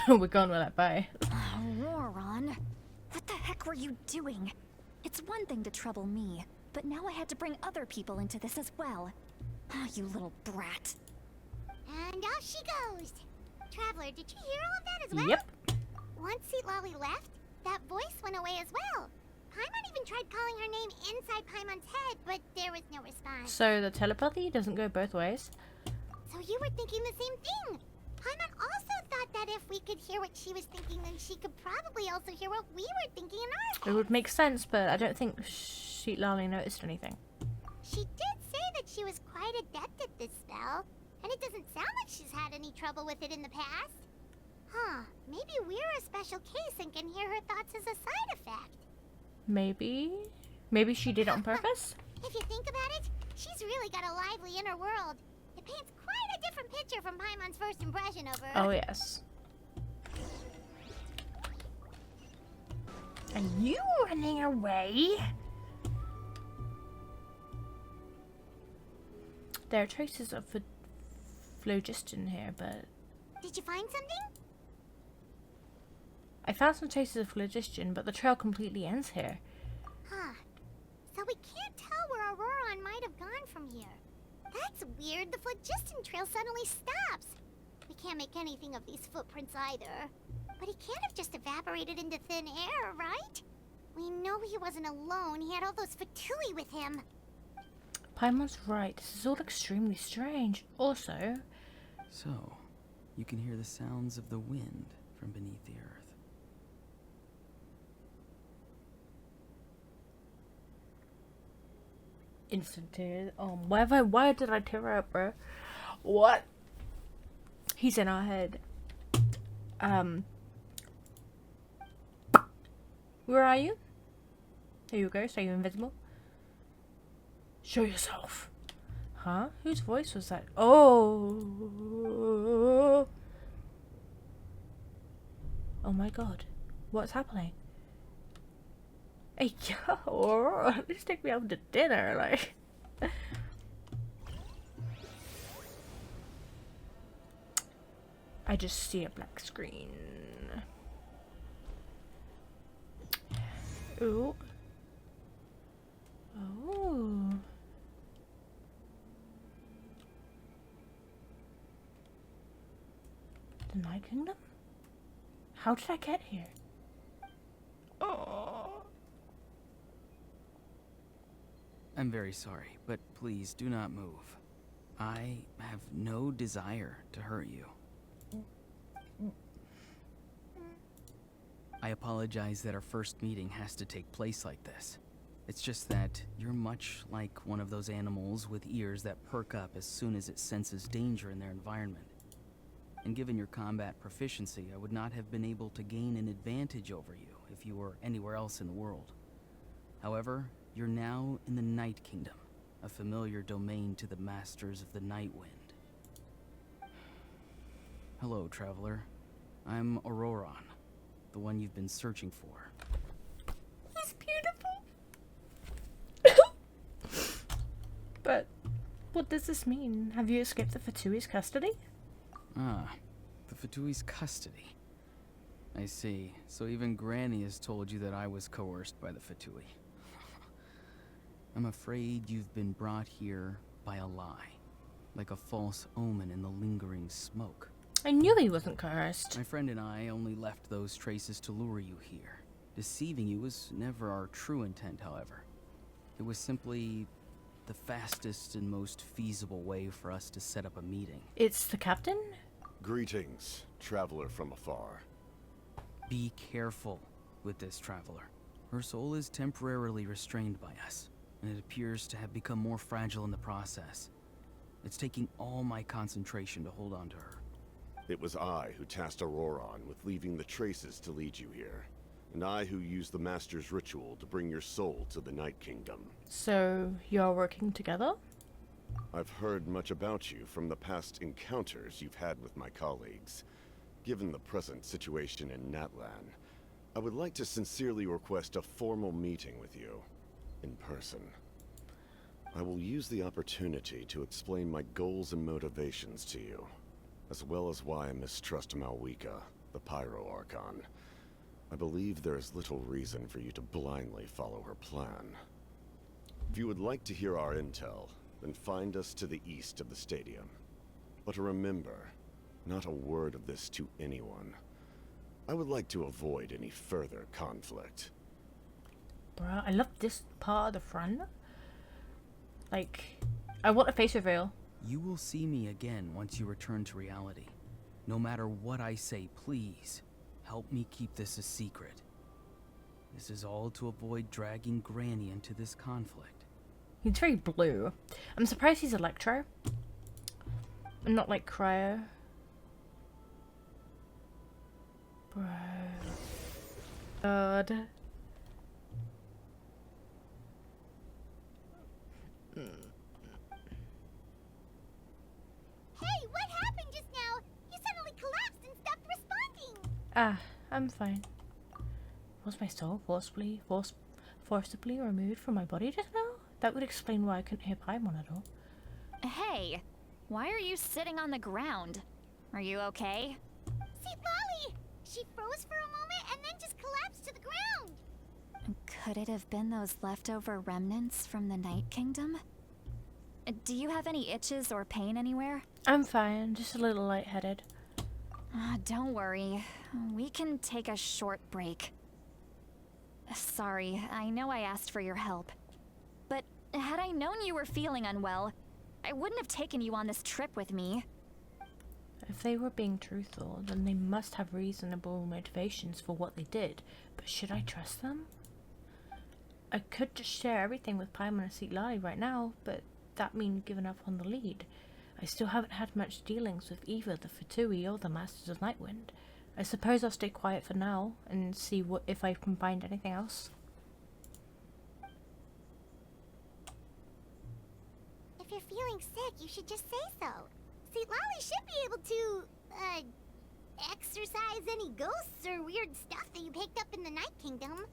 S1: We're going with that, bye.
S6: Auron, what the heck were you doing? It's one thing to trouble me, but now I had to bring other people into this as well. Ah, you little brat.
S2: And off she goes. Traveler, did you hear all of that as well?
S1: Yep.
S2: Once Lolly left, that voice went away as well. Paimon even tried calling her name inside Paimon's head, but there was no response.
S1: So the telepathy doesn't go both ways?
S2: So you were thinking the same thing. Paimon also thought that if we could hear what she was thinking, then she could probably also hear what we were thinking in our heads.
S1: It would make sense, but I don't think Sheet Lolly noticed anything.
S2: She did say that she was quite adept at this spell, and it doesn't sound like she's had any trouble with it in the past. Huh, maybe we're a special case and can hear her thoughts as a side effect.
S1: Maybe? Maybe she did it on purpose?
S2: If you think about it, she's really got a lively inner world. It paints quite a different picture from Paimon's first impression of her.
S1: Oh, yes. Are you running away? There are traces of phlogiston here, but...
S2: Did you find something?
S1: I found some traces of phlogiston, but the trail completely ends here.
S2: Huh. So we can't tell where Auroron might have gone from here. That's weird. The phlogiston trail suddenly stops. We can't make anything of these footprints either. But he can't have just evaporated into thin air, right? We know he wasn't alone. He had all those Fatui with him.
S1: Paimon's right. This is all extremely strange. Also...
S7: So, you can hear the sounds of the wind from beneath the earth.
S1: Instant tears. Why did I tear up, bro? What? He's in our head. Where are you? There you go. Are you invisible? Show yourself. Huh? Whose voice was that? Oh. Oh my god. What's happening? Hey, yo, let's take me out to dinner, like. I just see a black screen. Ooh. Oh. The Night Kingdom? How did I get here? Oh.
S7: I'm very sorry, but please do not move. I have no desire to hurt you. I apologize that our first meeting has to take place like this. It's just that you're much like one of those animals with ears that perk up as soon as it senses danger in their environment. And given your combat proficiency, I would not have been able to gain an advantage over you if you were anywhere else in the world. However, you're now in the Night Kingdom, a familiar domain to the masters of the Night Wind. Hello, traveler. I'm Auroron, the one you've been searching for.
S1: He's beautiful. But what does this mean? Have you escaped the Fatui's custody?
S7: Ah, the Fatui's custody. I see. So even Granny has told you that I was coerced by the Fatui. I'm afraid you've been brought here by a lie, like a false omen in the lingering smoke.
S1: I knew he wasn't coerced.
S7: My friend and I only left those traces to lure you here. Deceiving you was never our true intent, however. It was simply the fastest and most feasible way for us to set up a meeting.
S1: It's the captain?
S8: Greetings, traveler from afar.
S7: Be careful with this traveler. Her soul is temporarily restrained by us, and it appears to have become more fragile in the process. It's taking all my concentration to hold on to her.
S8: It was I who tasked Auroron with leaving the traces to lead you here. and I who use the Master's ritual to bring your soul to the Night Kingdom.
S1: So, you're working together?
S8: I've heard much about you from the past encounters you've had with my colleagues. Given the present situation in Natlan, I would like to sincerely request a formal meeting with you, in person. I will use the opportunity to explain my goals and motivations to you, as well as why I mistrust Malwika, the Pyro Archon. I believe there is little reason for you to blindly follow her plan. If you would like to hear our intel, then find us to the east of the stadium. But remember, not a word of this to anyone. I would like to avoid any further conflict.
S1: Bruh, I love this part of the front. Like, I want a face reveal.
S7: You will see me again once you return to reality. No matter what I say, please, help me keep this a secret. This is all to avoid dragging Granny into this conflict.
S1: He's very blue. I'm surprised he's Electro. And not like Cryo. Bro. God.
S2: Hey, what happened just now? You suddenly collapsed and stopped responding.
S1: Ah, I'm fine. Was my soul forcibly removed from my body just now? That would explain why I couldn't hear Paimon at all.
S6: Hey, why are you sitting on the ground? Are you okay?
S2: See, Lolly! She froze for a moment and then just collapsed to the ground.
S6: Could it have been those leftover remnants from the Night Kingdom? Do you have any itches or pain anywhere?
S1: I'm fine, just a little lightheaded.
S6: Don't worry. We can take a short break. Sorry, I know I asked for your help. But had I known you were feeling unwell, I wouldn't have taken you on this trip with me.
S1: If they were being truthful, then they must have reasonable motivations for what they did. But should I trust them? I could just share everything with Paimon and Seatlali right now, but that means giving up on the lead. I still haven't had much dealings with either the Fatui or the Masters of Nightwind. I suppose I'll stay quiet for now and see if I can find anything else.
S2: If you're feeling sick, you should just say so. See, Lolly should be able to, exorcise any ghosts or weird stuff that you picked up in the Night Kingdom.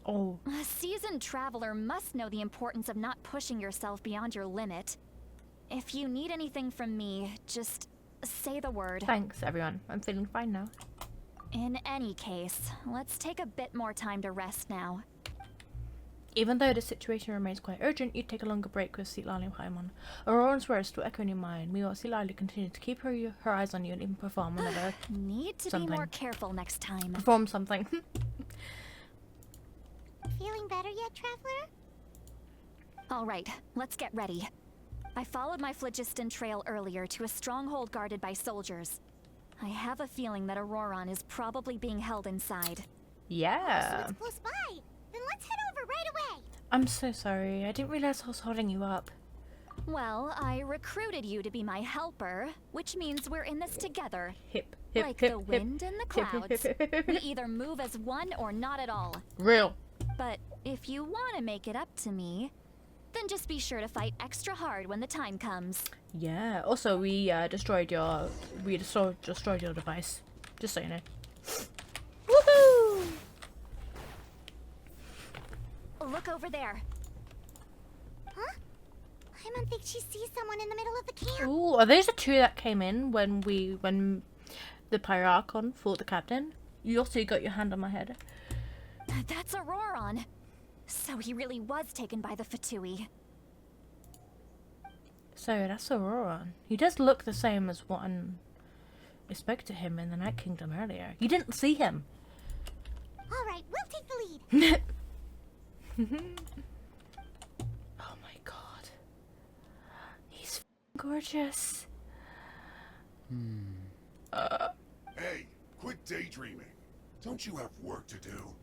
S1: Oh.
S6: A seasoned traveler must know the importance of not pushing yourself beyond your limit. If you need anything from me, just say the word.
S1: Thanks, everyone. I'm feeling fine now.
S6: In any case, let's take a bit more time to rest now.
S1: Even though the situation remains quite urgent, you take a longer break with Seatlali and Paimon. Aurora's words still echo in your mind. Meanwhile, Seatlali continues to keep her eyes on you and even perform whenever
S6: Need to be more careful next time.
S1: Perform something.
S2: Feeling better yet, Traveler?
S6: All right, let's get ready. I followed my phlogiston trail earlier to a stronghold guarded by soldiers. I have a feeling that Auroran is probably being held inside.
S1: Yeah.
S2: So it's close by. Then let's head over right away.
S1: I'm so sorry. I didn't realize I was holding you up.
S6: Well, I recruited you to be my helper, which means we're in this together.
S1: Hip,
S6: Like the wind and the clouds. We either move as one or not at all.
S1: Real.
S6: But if you want to make it up to me, then just be sure to fight extra hard when the time comes.
S1: Yeah. Also, we destroyed your device. Just so you know. Woohoo!
S6: Look over there.
S2: Huh? I don't think she sees someone in the middle of the camp.
S1: Ooh, are those the two that came in when the Pyro Archon fought the captain? You also got your hand on my head.
S6: That's Auroran. So he really was taken by the Fatui.
S1: So that's Auroran. He does look the same as what I spoke to him in the Night Kingdom earlier. You didn't see him.
S2: All right, we'll take the lead.
S1: Oh my god. He's gorgeous.
S9: Hey, quit daydreaming. Don't you have work to do?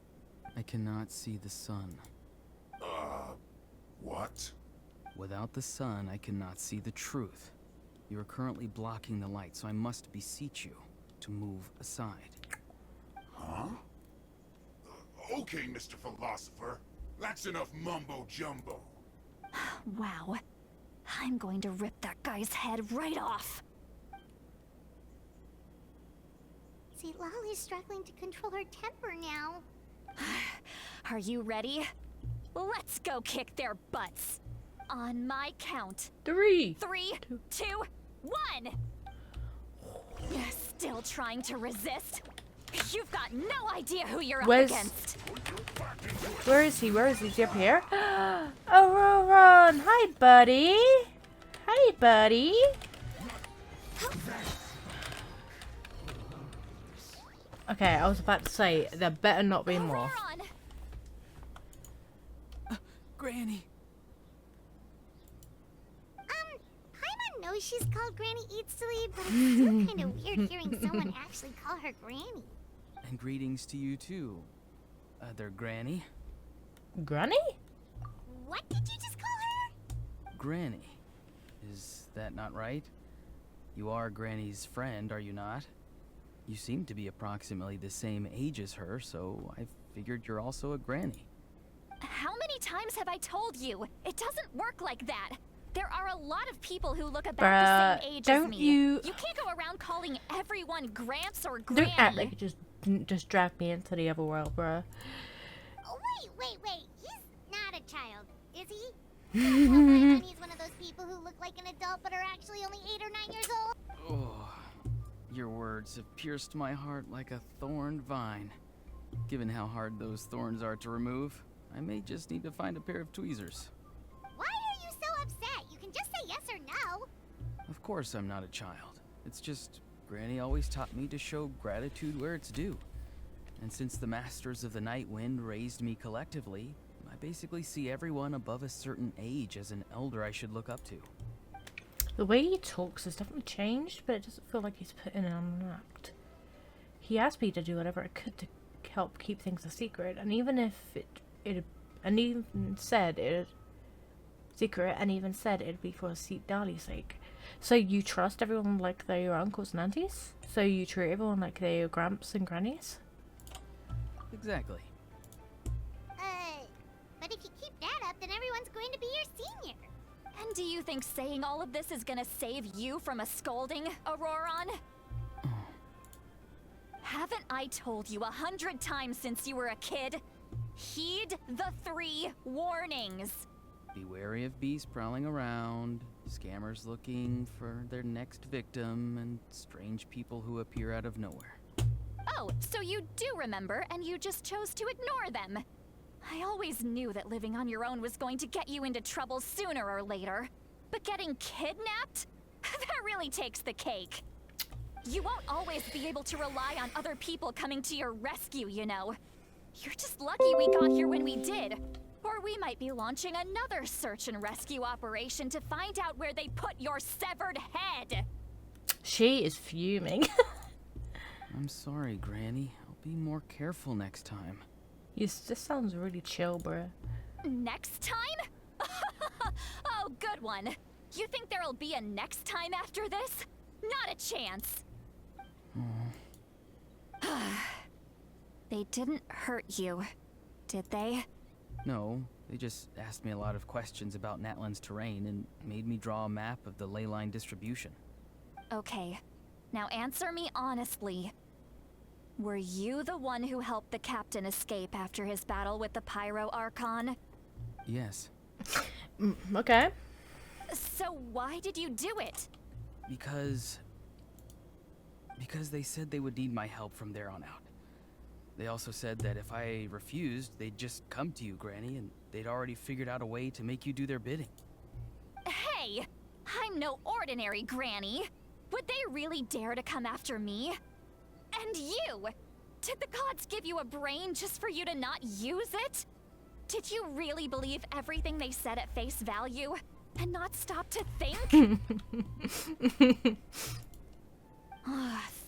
S7: I cannot see the sun.
S9: What?
S7: Without the sun, I cannot see the truth. You are currently blocking the light, so I must beseech you to move aside.
S9: Huh? Okay, Mr. Philosopher. That's enough mumbo-jumbo.
S6: Wow. I'm going to rip that guy's head right off.
S2: See, Lolly's struggling to control her temper now.
S6: Are you ready? Let's go kick their butts. On my count.
S1: 3.
S6: 3, 2, 1! Still trying to resist? You've got no idea who you're up against.
S1: Where is he? Where is he? Is he up here? Auroron! Hi, buddy! Hi, buddy! Okay, I was about to say, there better not be more.
S7: Granny.
S2: Paimon knows she's called Granny Eats Sleep, but it's still kind of weird hearing someone actually call her Granny.
S7: And greetings to you too, other Granny.
S1: Granny?
S2: What did you just call her?
S7: Granny. Is that not right? You are Granny's friend, are you not? You seem to be approximately the same age as her, so I figured you're also a Granny.
S6: How many times have I told you? It doesn't work like that. There are a lot of people who look about the same age as me.
S1: You
S6: can't go around calling everyone Gramps or Granny.
S1: don't act like you just dragged me into the other world, bruh.
S2: Oh, wait. He's not a child, is he? Paimon, he's one of those people who look like an adult but are actually only 8 or 9 years old.
S7: Oh, your words have pierced my heart like a thorned vine. Given how hard those thorns are to remove, I may just need to find a pair of tweezers.
S2: Why are you so upset? You can just say yes or no.
S7: Of course I'm not a child. It's just Granny always taught me to show gratitude where it's due. And since the Masters of the Night Wind raised me collectively, I basically see everyone above a certain age as an elder I should look up to.
S1: The way he talks has definitely changed, but it doesn't feel like he's putting in an act. He asked me to do whatever I could to help keep things a secret, and even if and even said it secret, and even said it'd be for Dali's sake. So you trust everyone like they're your uncles and aunties? So you treat everyone like they're your gramps and grannies?
S7: Exactly.
S2: But if you keep that up, then everyone's going to be your senior.
S6: And do you think saying all of this is gonna save you from a scolding, Auroron? Haven't I told you 100 times since you were a kid? Heed the 3 warnings.
S7: Be wary of bees prowling around, scammers looking for their next victim, and strange people who appear out of nowhere.
S6: Oh, so you do remember, and you just chose to ignore them. I always knew that living on your own was going to get you into trouble sooner or later. But getting kidnapped? That really takes the cake. You won't always be able to rely on other people coming to your rescue, you know. You're just lucky we got here when we did. Or we might be launching another search and rescue operation to find out where they put your severed head.
S1: She is fuming.
S7: I'm sorry, Granny. I'll be more careful next time.
S1: This sounds really chill, bruh.
S6: Next time? Oh, good one. You think there'll be a next time after this? Not a chance. They didn't hurt you, did they?
S7: No, they just asked me a lot of questions about Natlan's terrain and made me draw a map of the ley line distribution.
S6: Okay, now answer me honestly. Were you the one who helped the captain escape after his battle with the Pyro Archon?
S7: Yes.
S1: Okay.
S6: So why did you do it?
S7: Because they said they would need my help from there on out. They also said that if I refused, they'd just come to you, Granny, and they'd already figured out a way to make you do their bidding.
S6: Hey! I'm no ordinary Granny! Would they really dare to come after me? And you! Did the gods give you a brain just for you to not use it? Did you really believe everything they said at face value? And not stop to think?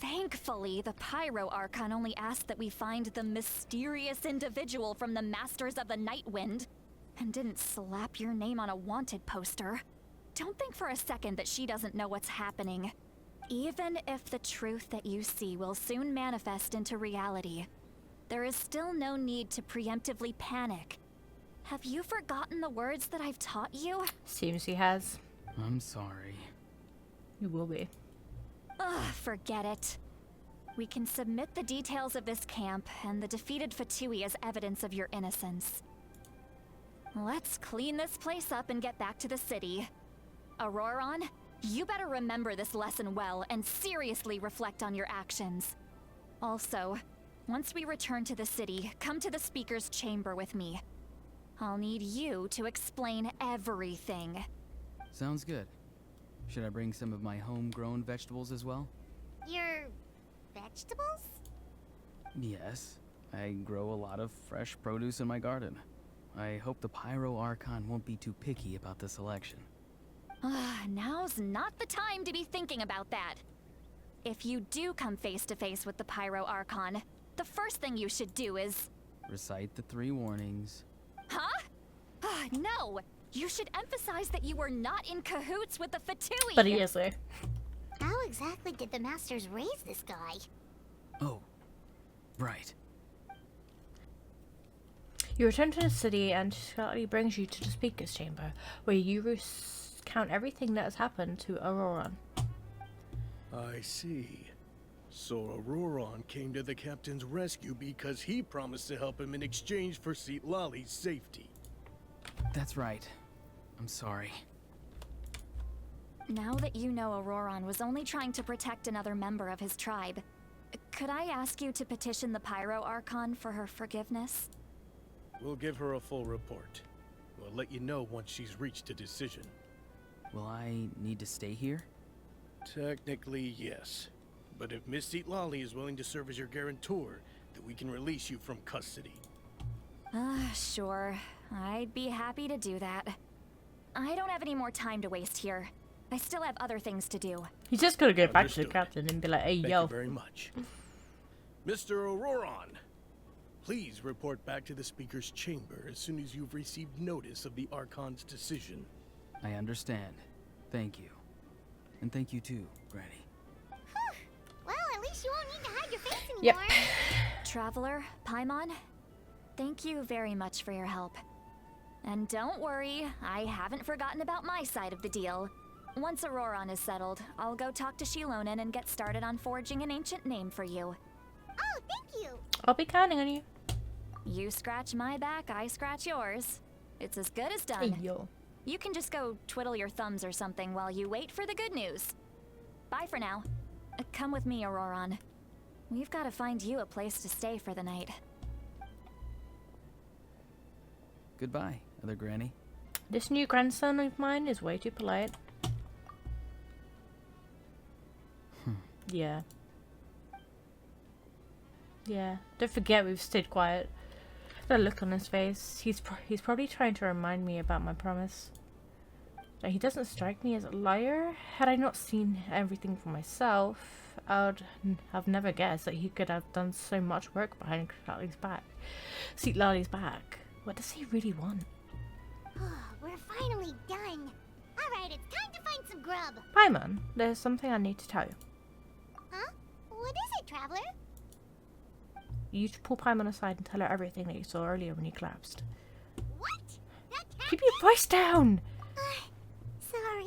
S6: Thankfully, the Pyro Archon only asked that we find the mysterious individual from the Masters of the Night Wind, and didn't slap your name on a wanted poster. Don't think for a second that she doesn't know what's happening. Even if the truth that you see will soon manifest into reality, there is still no need to preemptively panic. Have you forgotten the words that I've taught you?
S1: Seems he has.
S7: I'm sorry.
S1: You will be.
S6: Ugh, forget it. We can submit the details of this camp and the defeated Fatui as evidence of your innocence. Let's clean this place up and get back to the city. Auroron, you better remember this lesson well and seriously reflect on your actions. Also, once we return to the city, come to the speaker's chamber with me. I'll need you to explain everything.
S7: Sounds good. Should I bring some of my homegrown vegetables as well?
S2: Your vegetables?
S7: Yes. I grow a lot of fresh produce in my garden. I hope the Pyro Archon won't be too picky about the selection.
S6: Now's not the time to be thinking about that. If you do come face to face with the Pyro Archon, the first thing you should do is...
S7: Recite the 3 warnings.
S6: Huh? No! You should emphasize that you were not in cahoots with the Fatui!
S1: But he is there.
S2: How exactly did the Masters raise this guy?
S7: Oh, right.
S1: You return to the city and Charlie brings you to the speaker's chamber, where you recount everything that has happened to Auroron.
S10: I see. So Auroron came to the captain's rescue because he promised to help him in exchange for Citlali's safety.
S7: That's right. I'm sorry.
S6: Now that you know Auroron was only trying to protect another member of his tribe, could I ask you to petition the Pyro Archon for her forgiveness?
S10: We'll give her a full report. We'll let you know once she's reached a decision.
S7: Will I need to stay here?
S10: Technically, yes. But if Miss Citlali is willing to serve as your guarantor, then we can release you from custody.
S6: Sure. I'd be happy to do that. I don't have any more time to waste here. I still have other things to do.
S1: He's just gonna go back to the
S10: Understood.
S1: captain and be like, hey,
S10: Thank
S1: yo.
S10: you very much. Mr. Auroron, please report back to the speaker's chamber as soon as you've received notice of the Archon's decision.
S7: I understand. Thank you. And thank you too, Granny.
S2: Well, at least you won't need to hide your face
S1: Yep.
S2: anymore.
S6: Traveler, Paimon, thank you very much for your help. And don't worry, I haven't forgotten about my side of the deal. Once Auroron is settled, I'll go talk to Shilonen and get started on forging an ancient name for you.
S2: Oh, thank you.
S1: I'll be counting on you.
S6: You scratch my back, I scratch yours. It's as good as
S1: Hey,
S6: done.
S1: yo.
S6: You can just go twiddle your thumbs or something while you wait for the good news. Bye for now. Come with me, Auroron. We've got to find you a place to stay for the night.
S7: Goodbye, other Granny.
S1: This new grandson of mine is way too polite. Yeah. Yeah. Don't forget we've stayed quiet. The look on his face. He's probably trying to remind me about my promise. But he doesn't strike me as a liar. Had I not seen everything for myself, I would have never guessed that he could have done so much work behind Citlali's back. Citlali's back. What does he really want?
S2: We're finally done. Alright, it's time to find some grub.
S1: Paimon, there's something I need to tell you.
S2: Huh? What is it, Traveler?
S1: You should pull Paimon aside and tell her everything that you saw earlier when you collapsed.
S2: What? That
S1: Keep your voice down!
S2: Sorry.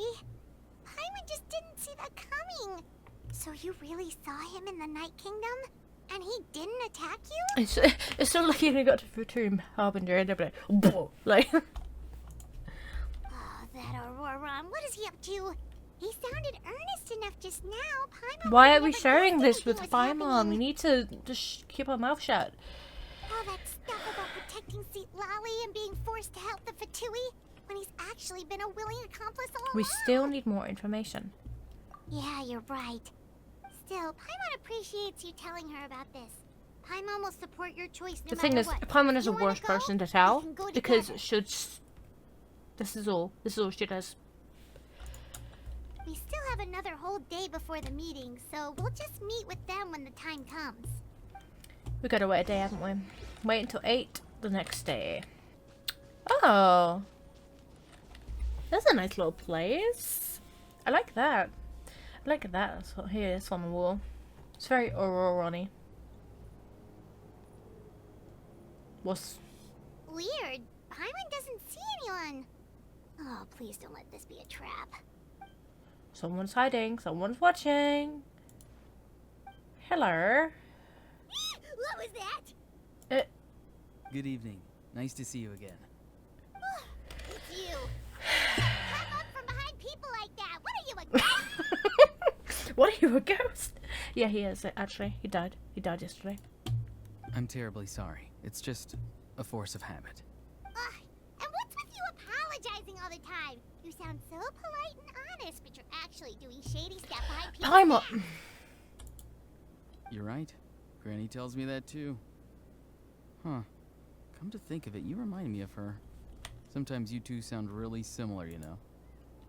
S2: Paimon just didn't see that coming. So you really saw him in the Night Kingdom? And he didn't attack you?
S1: It's not like you got to the tomb harbinger and they'll be like, "Whoa," like.
S2: Oh, that Auroron. What is he up to? He sounded earnest enough just now. Paimon
S1: Why
S2: would
S1: are we
S2: never
S1: sharing
S2: guess
S1: this with
S2: anything was
S1: Paimon? We
S2: happening.
S1: need to just keep our mouth shut.
S2: All that stuff about protecting Citlali and being forced to help the Fatui when he's actually been a willing accomplice all
S1: We
S2: along.
S1: still need more information.
S2: Yeah, you're right. Still, Paimon appreciates you telling her about this. Paimon will support your choice no
S1: The
S2: matter
S1: thing is,
S2: what.
S1: Paimon is the
S2: You wanna
S1: worst
S2: go?
S1: person to
S2: We
S1: tell
S2: can go
S1: because
S2: together.
S1: this is all she does.
S2: We still have another whole day before the meeting, so we'll just meet with them when the time comes.
S1: We gotta wait a day, haven't we? Wait until 8 the next day. Oh, that's a nice little place. I like that. I like that. So here, it's on the wall. It's very Auroron-y. What's...
S2: Weird. Paimon doesn't see anyone. Oh, please don't let this be a trap.
S1: Someone's hiding. Someone's watching. Hello.
S2: What was that?
S7: Good evening. Nice to see you again.
S2: It's you. Come up from behind people like that. What are you, a ghost?
S1: What are you, a ghost? Yeah, he is, actually. He died. He died yesterday.
S7: I'm terribly sorry. It's just a force of habit.
S2: And what's with you apologizing all the time? You sound so polite and honest, but you're actually doing shady stuff behind people's
S1: I'm up.
S2: backs.
S7: You're right. Granny tells me that too. Huh. Come to think of it, you remind me of her. Sometimes you two sound really similar, you know.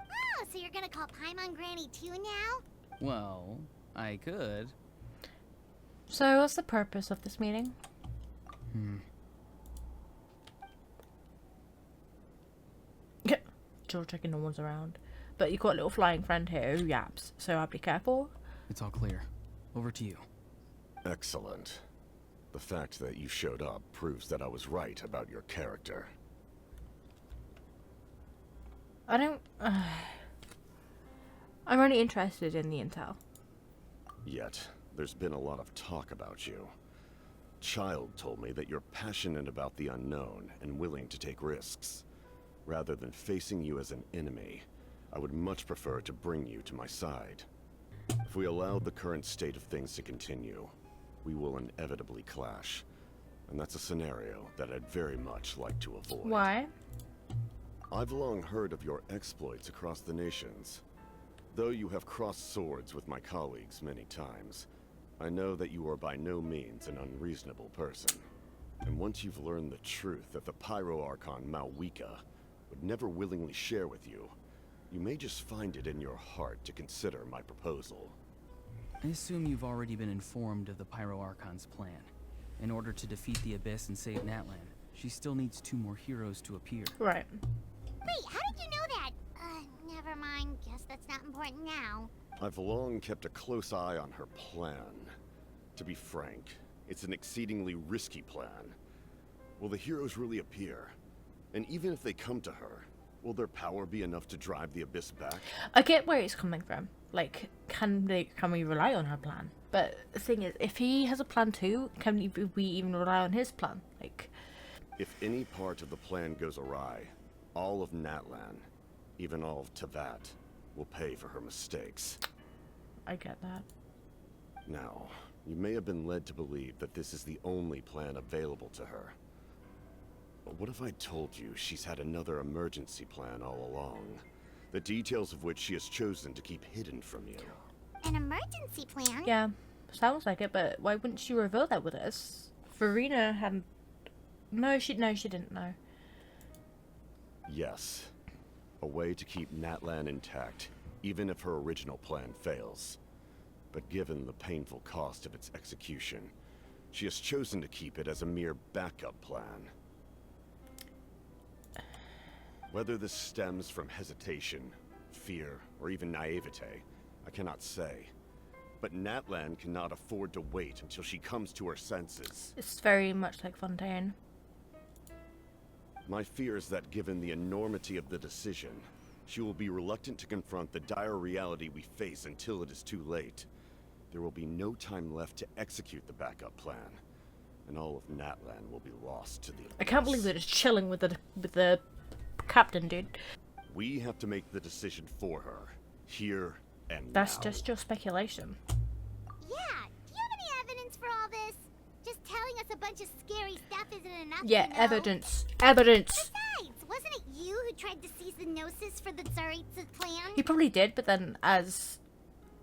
S2: Oh, so you're gonna call Paimon Granny too now?
S7: Well, I could.
S1: So, what's the purpose of this meeting? Still checking no one's around. But you've got a little flying friend here who yaps, so I'll be careful.
S7: It's all clear. Over to you.
S8: Excellent. The fact that you showed up proves that I was right about your character.
S1: I don't... I'm only interested in the intel.
S8: Yet, there's been a lot of talk about you. Child told me that you're passionate about the unknown and willing to take risks. Rather than facing you as an enemy, I would much prefer to bring you to my side. If we allow the current state of things to continue, we will inevitably clash. And that's a scenario that I'd very much like to avoid.
S1: Why?
S8: I've long heard of your exploits across the nations. Though you have crossed swords with my colleagues many times, I know that you are by no means an unreasonable person. And once you've learned the truth that the Pyro Archon Malwika would never willingly share with you, you may just find it in your heart to consider my proposal.
S7: I assume you've already been informed of the Pyro Archon's plan. In order to defeat the Abyss and save Natlan, she still needs 2 more heroes to appear.
S1: Right.
S2: Wait, how did you know that? Never mind. Guess that's not important now.
S8: I've long kept a close eye on her plan. To be frank, it's an exceedingly risky plan. Will the heroes really appear? And even if they come to her, will their power be enough to drive the Abyss back?
S1: I get where it's coming from. Like, can we rely on her plan? But the thing is, if he has a plan too, can we even rely on his plan? Like,
S8: If any part of the plan goes awry, all of Natlan, even all of Tevat, will pay for her mistakes.
S1: I get that.
S8: Now, you may have been led to believe that this is the only plan available to her. But what if I told you she's had another emergency plan all along? The details of which she has chosen to keep hidden from you.
S2: An emergency plan?
S1: Yeah, sounds like it, but why wouldn't she reveal that with us? Farina hadn't... No, she didn't know.
S8: Yes. A way to keep Natlan intact, even if her original plan fails. But given the painful cost of its execution, she has chosen to keep it as a mere backup plan. Whether this stems from hesitation, fear, or even naivete, I cannot say. But Natlan cannot afford to wait until she comes to her senses.
S1: It's very much like Fontaine.
S8: My fear is that given the enormity of the decision, she will be reluctant to confront the dire reality we face until it is too late. There will be no time left to execute the backup plan, and all of Natlan will be lost to the Abyss.
S1: I can't believe they're just chilling with the captain, dude.
S8: We have to make the decision for her, here and
S1: That's
S8: now.
S1: just your speculation.
S2: Yeah, do you have any evidence for all this? Just telling us a bunch of scary stuff isn't enough.
S1: Yeah,
S2: you know?
S1: evidence. Evidence!
S2: Besides, wasn't it you who tried to seize the Gnosis for the Tsaritsa's plan?
S1: He probably did, but then as...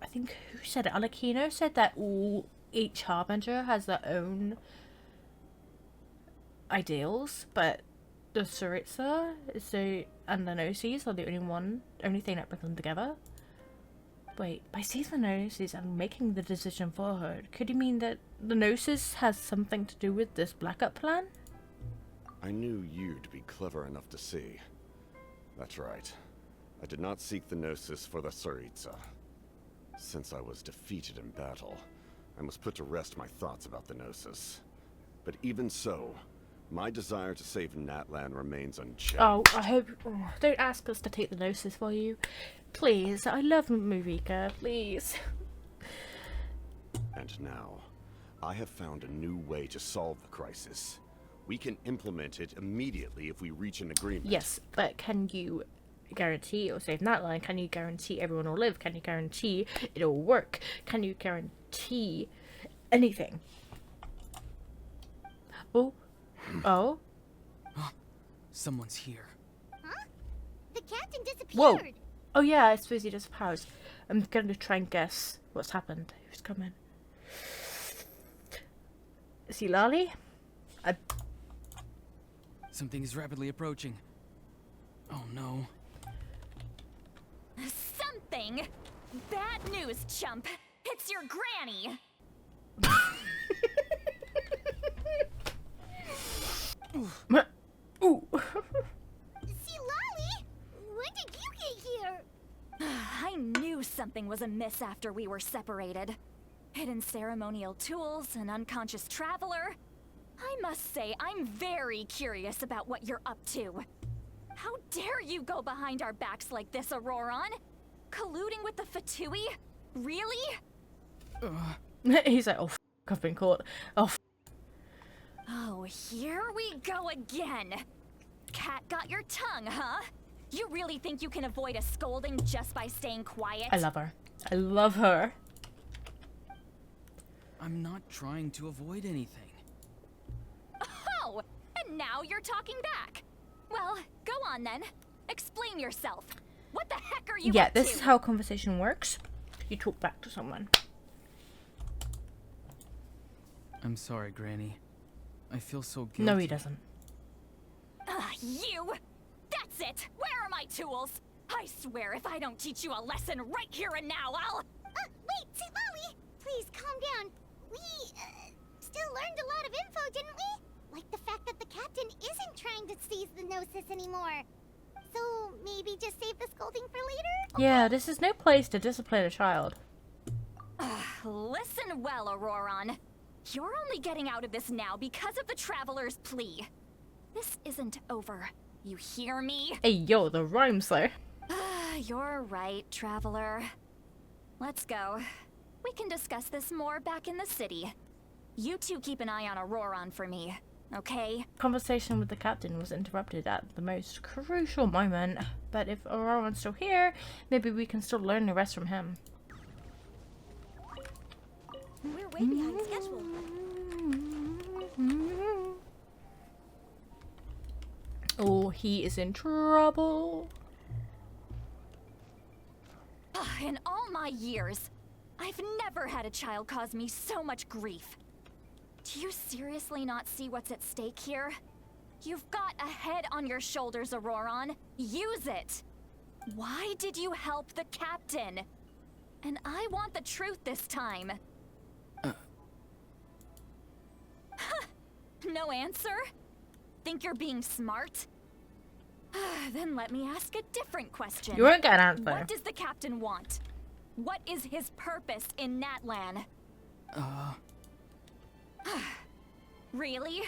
S1: I think, who said it? Alakino said that each Harbinger has their own ideals, but the Tsaritsa and the Gnosis are the only thing that brings them together. Wait, by seizing the Gnosis and making the decision for her, could you mean that the Gnosis has something to do with this blackout plan?
S8: I knew you to be clever enough to see. That's right. I did not seek the Gnosis for the Tsaritsa. Since I was defeated in battle, I must put to rest my thoughts about the Gnosis. But even so, My desire to save Natlan remains unchanged.
S1: Oh, I hope... Oh, don't ask us to take the Gnosis for you. Please, I love Marika, please.
S8: And now, I have found a new way to solve the crisis. We can implement it immediately if we reach an agreement.
S1: Yes, but can you guarantee it'll save Natlan? Can you guarantee everyone will live? Can you guarantee it'll work? Can you guarantee anything? Oh. Oh.
S7: Someone's here.
S2: Huh? The captain disappeared.
S1: Whoa. Oh yeah, I suppose he just paused. I'm going to try and guess what's happened. Who's coming? Is he Lolly?
S7: Something is rapidly approaching. Oh no.
S6: Something? Bad news, chump. It's your granny.
S1: Ooh.
S2: See, Lolly? When did you get here?
S6: I knew something was amiss after we were separated. Hidden ceremonial tools, an unconscious traveler. I must say, I'm very curious about what you're up to. How dare you go behind our backs like this, Auroron? Colluding with the Fatui? Really?
S1: He's like, oh, f***, I've been caught. Oh, f***.
S6: Oh, here we go again. Cat got your tongue, huh? You really think you can avoid a scolding just by staying quiet?
S1: I love her. I love her.
S7: I'm not trying to avoid anything.
S6: Oh, and now you're talking back. Well, go on then. Explain yourself. What the heck are you
S1: Yeah,
S6: up
S1: this
S6: to?
S1: is how conversation works. You talk back to someone.
S7: I'm sorry, Granny. I feel so guilty.
S1: No, he doesn't.
S6: You! That's it! Where are my tools? I swear if I don't teach you a lesson right here and now, I'll...
S2: Wait, see, Lolly! Please, calm down. We, still learned a lot of info, didn't we? Like the fact that the captain isn't trying to seize the Gnosis anymore. So, maybe just save the scolding for later?
S1: Yeah, this is no place to discipline a child.
S6: Listen well, Auroron. You're only getting out of this now because of the Traveler's plea. This isn't over. You hear me?
S1: Hey, yo, the rhymes there.
S6: You're right, Traveler. Let's go. We can discuss this more back in the city. You two keep an eye on Auroron for me, okay?
S1: Conversation with the captain was interrupted at the most crucial moment. But if Auroron's still here, maybe we can still learn the rest from him.
S2: We're way behind schedule.
S1: Oh, he is in trouble.
S6: In all my years, I've never had a child cause me so much grief. Do you seriously not see what's at stake here? You've got a head on your shoulders, Auroron. Use it! Why did you help the captain? And I want the truth this time. No answer? Think you're being smart? Then let me ask a different question.
S1: You won't get an answer.
S6: What does the captain want? What is his purpose in Natlan? Really?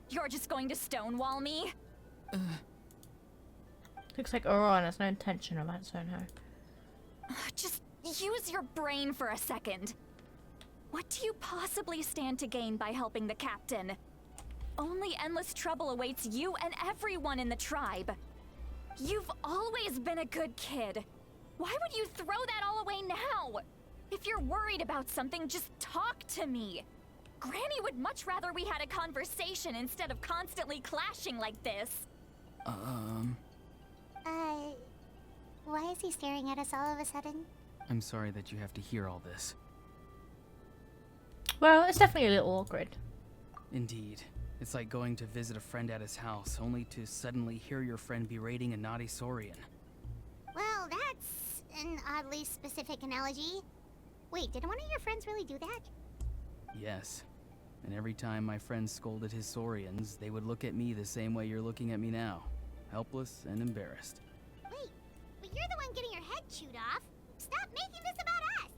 S6: You're just going to stonewall me?
S1: Looks like Auroron has no intention of answering her.
S6: Just use your brain for a second. What do you possibly stand to gain by helping the captain? Only endless trouble awaits you and everyone in the tribe. You've always been a good kid. Why would you throw that all away now? If you're worried about something, just talk to me. Granny would much rather we had a conversation instead of constantly clashing like this.
S2: Why is he staring at us all of a sudden?
S7: I'm sorry that you have to hear all this.
S1: Well, it's definitely a little awkward.
S7: Indeed. It's like going to visit a friend at his house, only to suddenly hear your friend berating a naughty Saurian.
S2: Well, that's an oddly specific analogy. Wait, did one of your friends really do that?
S7: Yes. And every time my friend scolded his Saurians, they would look at me the same way you're looking at me now. Helpless and embarrassed.
S2: Wait, but you're the one getting your head chewed off. Stop making this about us!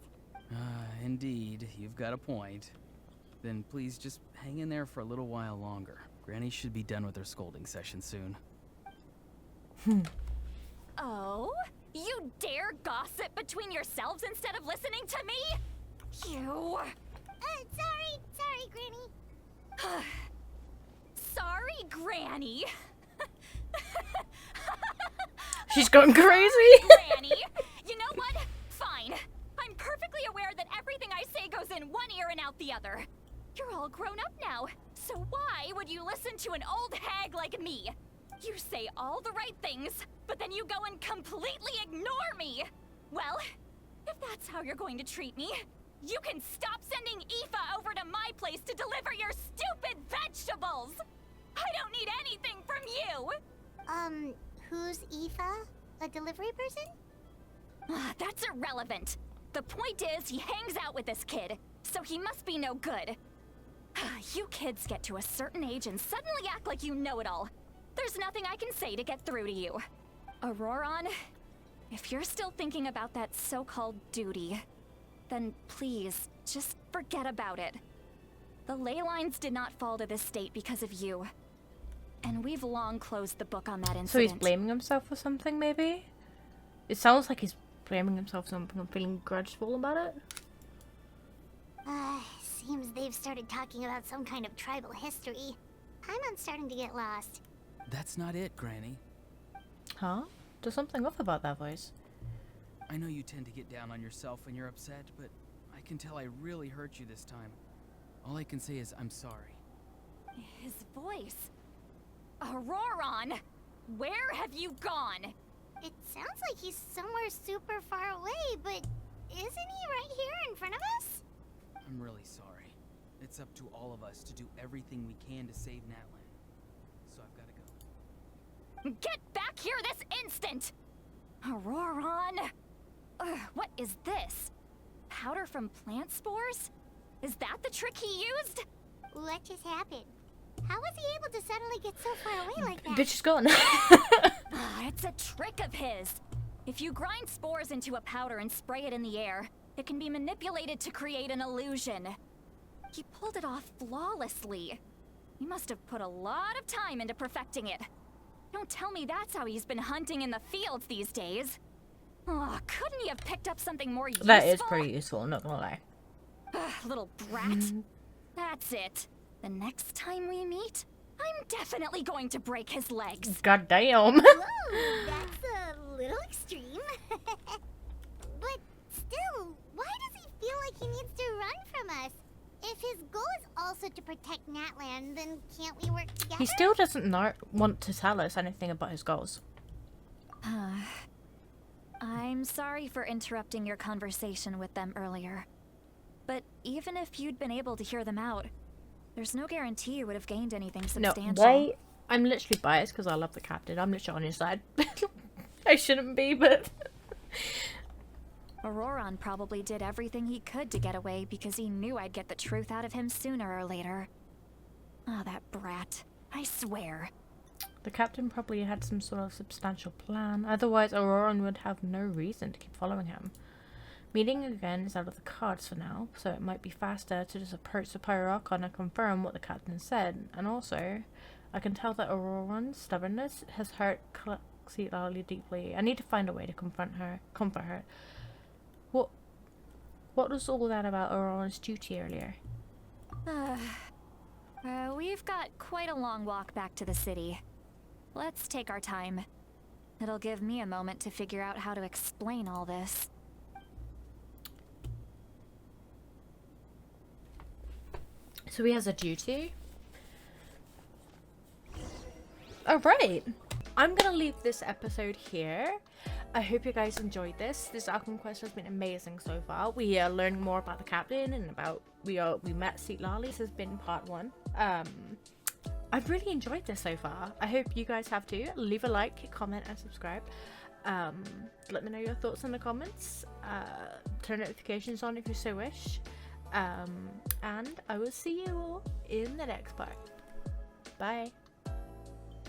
S7: Indeed, you've got a point. Then please just hang in there for a little while longer. Granny should be done with her scolding session soon.
S6: Oh? You dare gossip between yourselves instead of listening to me? You...
S2: Sorry, Granny.
S6: Sorry, Granny.
S1: She's going crazy.
S6: Granny, you know what? Fine. I'm perfectly aware that everything I say goes in one ear and out the other. You're all grown up now, so why would you listen to an old hag like me? You say all the right things, but then you go and completely ignore me. Well, if that's how you're going to treat me, you can stop sending Aoife over to my place to deliver your stupid vegetables. I don't need anything from you.
S2: Who's Aoife? A delivery person?
S6: That's irrelevant. The point is, he hangs out with this kid, so he must be no good. You kids get to a certain age and suddenly act like you know it all. There's nothing I can say to get through to you. Auroron, if you're still thinking about that so-called duty, then please, just forget about it. The ley lines did not fall to this state because of you. And we've long closed the book on that incident.
S1: So he's blaming himself for something, maybe? It sounds like he's blaming himself for something. I'm feeling grudgeful about it.
S2: Seems they've started talking about some kind of tribal history. I'm starting to get lost.
S7: That's not it, Granny.
S1: Huh? There's something off about that voice.
S7: I know you tend to get down on yourself when you're upset, but I can tell I really hurt you this time. All I can say is I'm sorry.
S6: His voice. Auroron, where have you gone?
S2: It sounds like he's somewhere super far away, but isn't he right here in front of us?
S7: I'm really sorry. It's up to all of us to do everything we can to save Natlan. So I've got to go.
S6: Get back here this instant! Auroron! What is this? Powder from plant spores? Is that the trick he used?
S2: What just happened? How was he able to suddenly get so far away like that?
S1: Bitch is gone.
S6: It's a trick of his. If you grind spores into a powder and spray it in the air, it can be manipulated to create an illusion. He pulled it off flawlessly. He must have put a lot of time into perfecting it. Don't tell me that's how he's been hunting in the fields these days. Oh, couldn't he have picked up something more useful?
S1: That is pretty useful, I'm not gonna lie.
S6: Little brat. That's it. The next time we meet, I'm definitely going to break his legs.
S1: God damn.
S2: Whoa, that's a little extreme. But still, why does he feel like he needs to run from us? If his goal is also to protect Natlan, then can't we work together?
S1: He still doesn't want to tell us anything about his goals.
S6: I'm sorry for interrupting your conversation with them earlier. But even if you'd been able to hear them out, there's no guarantee you would have gained anything substantial.
S1: No, wait. I'm literally biased because I love the captain. I'm literally on his side. I shouldn't be, but...
S6: Auroron probably did everything he could to get away because he knew I'd get the truth out of him sooner or later. Oh, that brat. I swear.
S1: The captain probably had some sort of substantial plan. Otherwise, Auroron would have no reason to keep following him. Meeting again is out of the cards for now, so it might be faster to just approach the Archon and confirm what the captain said. And also, I can tell that Auroron's stubbornness has hurt Clearly deeply. I need to find a way to comfort her. What was all that about Auroron's duty earlier?
S6: We've got quite a long walk back to the city. Let's take our time. It'll give me a moment to figure out how to explain all this.
S1: So he has a duty? Alright! I'm gonna leave this episode here. I hope you guys enjoyed this. This Archon quest has been amazing so far. We are learning more about the captain and about we met Seatlali. This has been part 1. I've really enjoyed this so far. I hope you guys have too. Leave a like, comment, and subscribe. Let me know your thoughts in the comments. Turn notifications on if you so wish. And I will see you all in the next part. Bye.